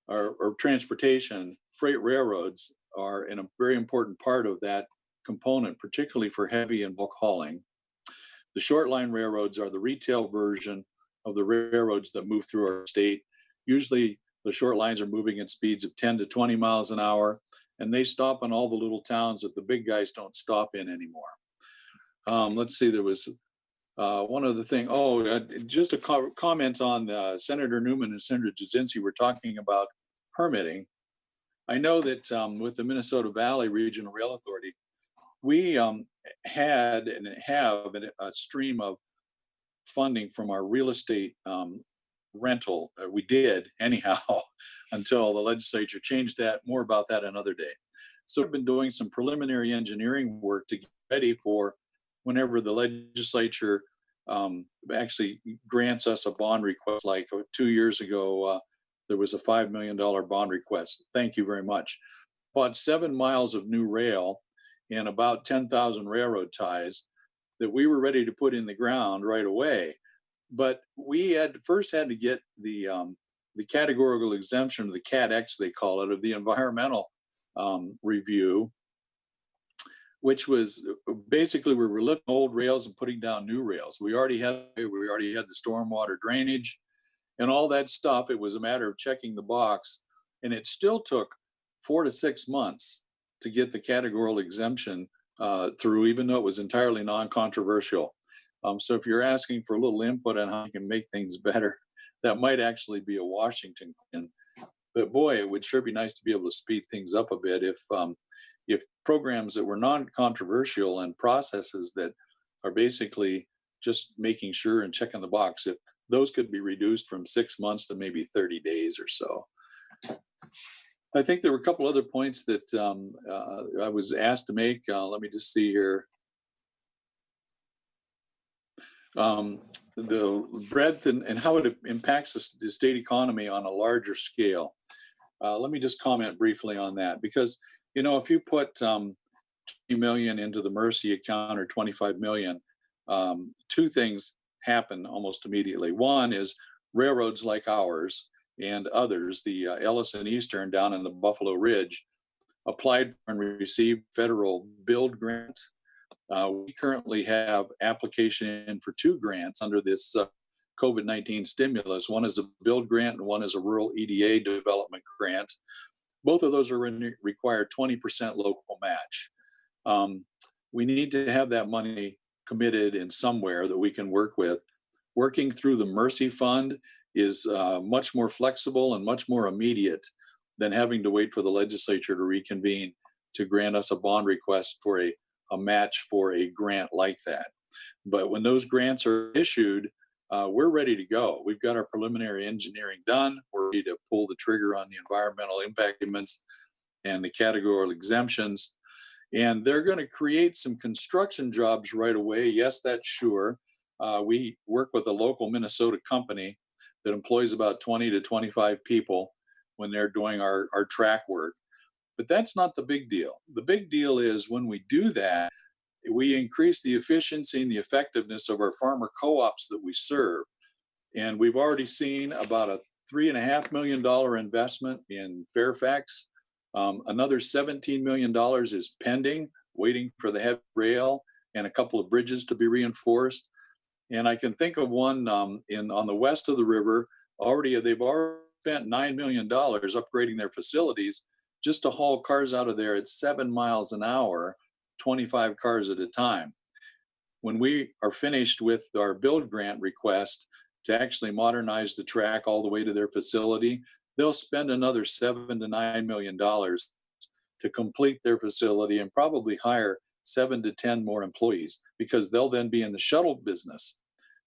or transportation, freight railroads are in a very important part of that component, particularly for heavy and bulk hauling. The short line railroads are the retail version of the railroads that move through our state. Usually the short lines are moving at speeds of 10 to 20 miles an hour, and they stop in all the little towns that the big guys don't stop in anymore. Let's see, there was one other thing. Just a comment on Senator Newman and Senator Jasinski were talking about permitting. I know that with the Minnesota Valley Regional Rail Authority, we had and have a stream of funding from our real estate rental. We did anyhow until the legislature changed that. More about that another day. So we've been doing some preliminary engineering work to get ready for whenever the legislature actually grants us a bond request. Like 2 years ago, there was a $5 million bond request. Thank you very much. Bought 7 miles of new rail and about 10,000 railroad ties that we were ready to put in the ground right away. But we had to get the categorical exemption, the CAT-X they call it, of the environmental review, which was basically we were lifting old rails and putting down new rails. We already had the stormwater drainage and all that stuff. It was a matter of checking the box, and it still took 4 to 6 months to get the categorical exemption through, even though it was entirely non-controversial. So if you're asking for a little input on how you can make things better, that might actually be a Washington. But boy, it would sure be nice to be able to speed things up a bit if programs that were non-controversial and processes that are basically just making sure and checking the box, if those could be reduced from 6 months to maybe 30 days or so. I think there were a couple other points that I was asked to make. Let me just see here. The breadth and how it impacts the state economy on a larger scale. Let me just comment briefly on that, because if you put 20 million into the Mercy account or 25 million, 2 things happen almost immediately. One is railroads like ours and others, the Ellis and Eastern down in the Buffalo Ridge, applied for and received federal build grants. We currently have application for 2 grants under this COVID-19 stimulus. One is a build grant and one is a rural EDA development grant. Both of those require 20% local match. We need to have that money committed in somewhere that we can work with. Working through the Mercy Fund is much more flexible and much more immediate than having to wait for the legislature to reconvene to grant us a bond request for a match for a grant like that. But when those grants are issued, we're ready to go. We've got our preliminary engineering done. We're ready to pull the trigger on the environmental impact statements and the categorical exemptions. And they're going to create some construction jobs right away. Yes, that's sure. We work with a local Minnesota company that employs about 20 to 25 people when they're doing our track work. But that's not the big deal. The big deal is when we do that, we increase the efficiency and the effectiveness of our farmer co-ops that we serve. And we've already seen about a $3.5 million investment in Fairfax. Another $17 million is pending, waiting for the heavy rail and a couple of bridges to be reinforced. And I can think of one on the west of the river. They've already spent $9 million upgrading their facilities just to haul cars out of there at 7 miles an hour, 25 cars at a time. When we are finished with our build grant request to actually modernize the track all the way to their facility, they'll spend another $7 to $9 million to complete their facility and probably hire 7 to 10 more employees, because they'll then be in the shuttle business.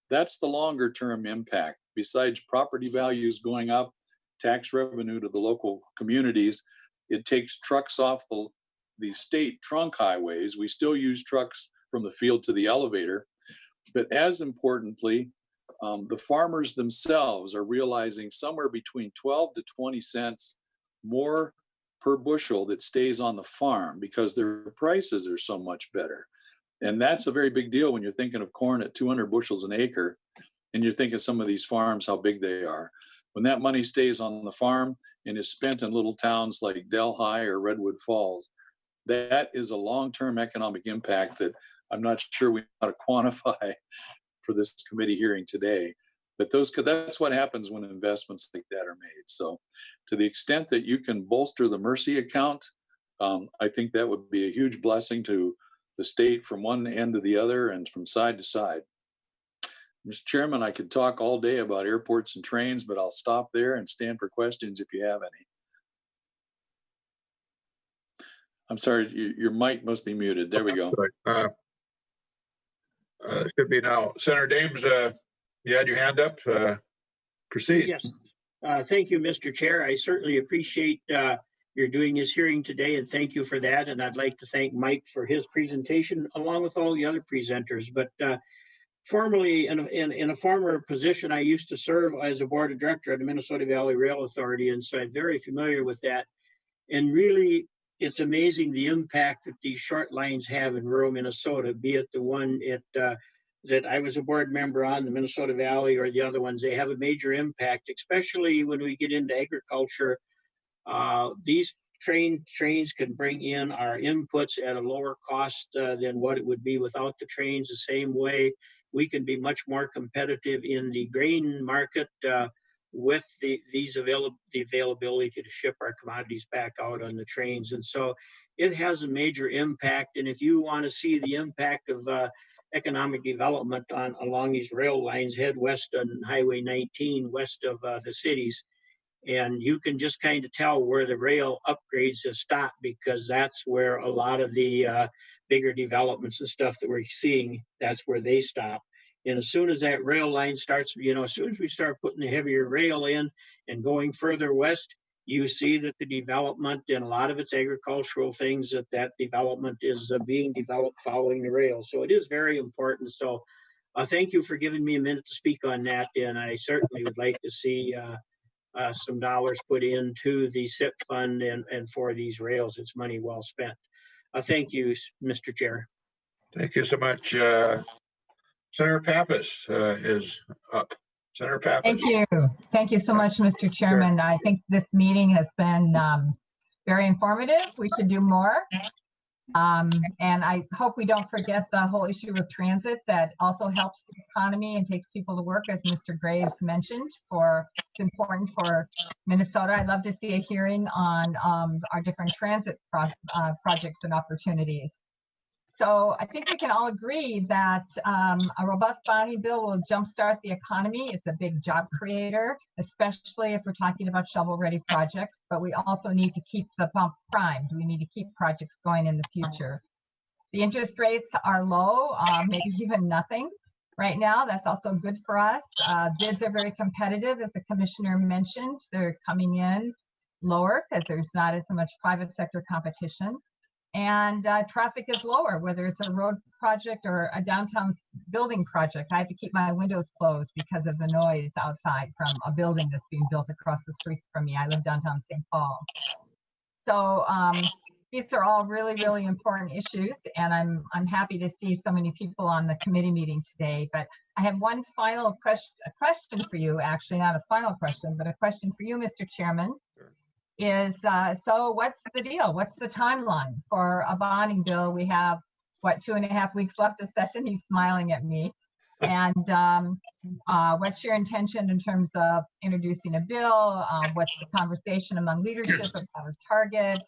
That's the longer term impact. Besides property values going up, tax revenue to the local communities, it takes trucks off the state trunk highways. We still use trucks from the field to the elevator, but as importantly, the farmers themselves are realizing somewhere between 12 to 20 cents more per bushel that stays on the farm because their prices are so much better. And that's a very big deal when you're thinking of corn at 200 bushels an acre, and you're thinking some of these farms, how big they are. When that money stays on the farm and is spent in little towns like Delhi or Redwood Falls, that is a long-term economic impact that I'm not sure we know how to quantify for this committee hearing today. But that's what happens when investments like that are made. So to the extent that you can bolster the Mercy account, I think that would be a huge blessing to the state from one end to the other and from side to side. Mr. Chairman, I could talk all day about airports and trains, but I'll stop there and stand for questions if you have any. I'm sorry, your mic must be muted. There we go. Should be now. Senator Dames, you had your hand up. Proceed. Yes. Thank you, Mr. Chair. I certainly appreciate your doing this hearing today, and thank you for that. And I'd like to thank Mike for his presentation, along with all the other presenters. But formerly, in a former position, I used to serve as a board of director at the Minnesota Valley Rail Authority, and so I'm very familiar with that. And really, it's amazing the impact that these short lines have in rural Minnesota, be it the one that I was a board member on, the Minnesota Valley, or the other ones. They have a major impact, especially when we get into agriculture. These trains can bring in our inputs at a lower cost than what it would be without the trains. The same way we can be much more competitive in the grain market with the availability to ship our commodities back out on the trains. And so it has a major impact. And if you want to see the impact of economic development along these rail lines, head west on Highway 19, west of the cities, and you can just kind of tell where the rail upgrades have stopped, because that's where a lot of the bigger developments and stuff that we're seeing, that's where they stop. And as soon as that rail line starts, as soon as we start putting the heavier rail in and going further west, you see that the development and a lot of it's agricultural things, that development is being developed following the rail. So it is very important. So thank you for giving me a minute to speak on that. And I certainly would like to see some dollars put into the SIP fund and for these rails. It's money well spent. Thank you, Mr. Chair. Thank you so much. Senator Pappas is up. Senator Pappas. Thank you. Thank you so much, Mr. Chairman. Sure. I think this meeting has been very informative. We should do more. And I hope we don't forget the whole issue with transit that also helps the economy and takes people to work, as Mr. Graves mentioned. It's important for Minnesota. I'd love to see a hearing on our different transit projects and opportunities. So I think we can all agree that a robust bonding bill will jumpstart the economy. It's a big job creator, especially if we're talking about shovel-ready projects, but we also need to keep the pump primed. We need to keep projects going in the future. The interest rates are low, maybe even nothing right now. That's also good for us. Bids are very competitive, as the commissioner mentioned. They're coming in lower because there's not as much private sector competition. And traffic is lower, whether it's a road project or a downtown building project. I have to keep my windows closed because of the noise outside from a building that's being built across the street from me. I live downtown St. Paul. So these are all really, really important issues, and I'm happy to see so many people on the committee meeting today. But I have one final question for you, actually, not a final question, but a question for you, Mr. Chairman. Is so what's the deal? What's the timeline for a bonding bill? We have, what, 2.5 weeks left of session? He's smiling at me. And what's your intention in terms of introducing a bill? What's the conversation among leadership about a target?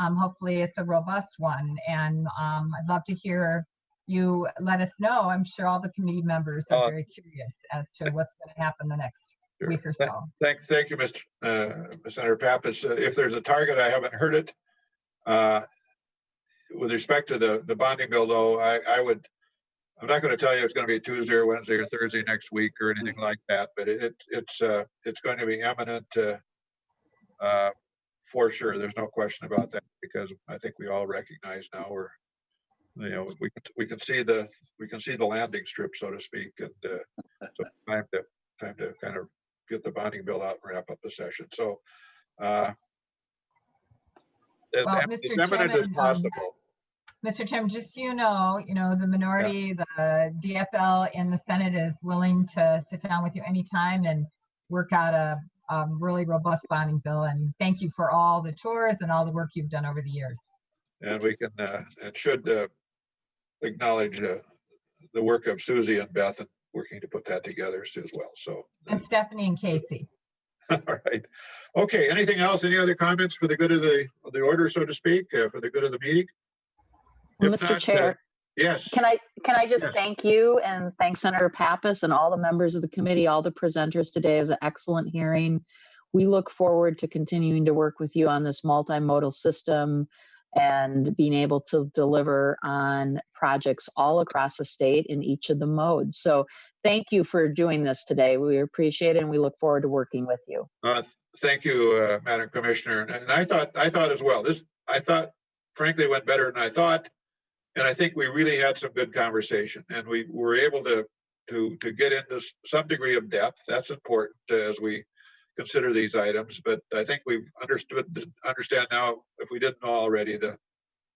Hopefully it's a robust one. And I'd love to hear you let us know. I'm sure all the committee members are very curious as to what's going to happen the next week or so. Thank you, Mr. Senator Pappas. If there's a target, I haven't heard it. With respect to the bonding bill, though, I'm not going to tell you it's going to be Tuesday or Wednesday or Thursday next week or anything like that, but it's going to be imminent for sure. There's no question about that, because I think we all recognize now we can see the landing strip, so to speak, and so time to kind of get the bonding bill out and wrap up the session. So as imminent as possible. Mr. Chairman, just so you know, the minority, the DFL in the Senate is willing to sit down with you anytime and work out a really robust bonding bill. And thank you for all the tours and all the work you've done over the years. And we can and should acknowledge the work of Susie and Beth and working to put that together as well. So and Stephanie and Casey. All right. Okay. Anything else? Any other comments for the good of the order, so to speak, for the good of the meeting? Mr. Chair. Yes. Can I just thank you and thank Senator Pappas and all the members of the committee, all the presenters today. It was an excellent hearing. We look forward to continuing to work with you on this multimodal system and being able to deliver on projects all across the state in each of the modes. So thank you for doing this today. We appreciate it, and we look forward to working with you. Thank you, Madam Commissioner. And I thought as well, I thought frankly went better than I thought. And I think we really had some good conversation, and we were able to get into some degree of depth. That's important as we consider these items. But I think we've understand now, if we didn't know already, the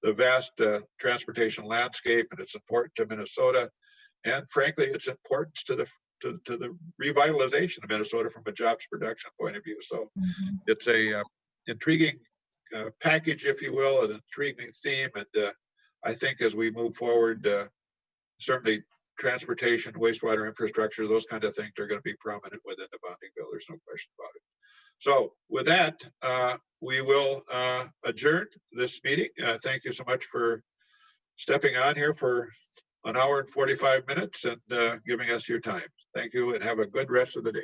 vast transportation landscape and its importance to Minnesota, and frankly, its importance to the revitalization of Minnesota from a jobs production point of view. So it's a intriguing package, if you will, an intriguing theme, and I think as we move forward, certainly transportation, wastewater infrastructure, those kind of things are going to be prominent within the bonding bill. There's no question about it. So with that, we will adjourn this meeting. Thank you so much for stepping on here for an hour and 45 minutes and giving us your time. Thank you, and have a good rest of the day.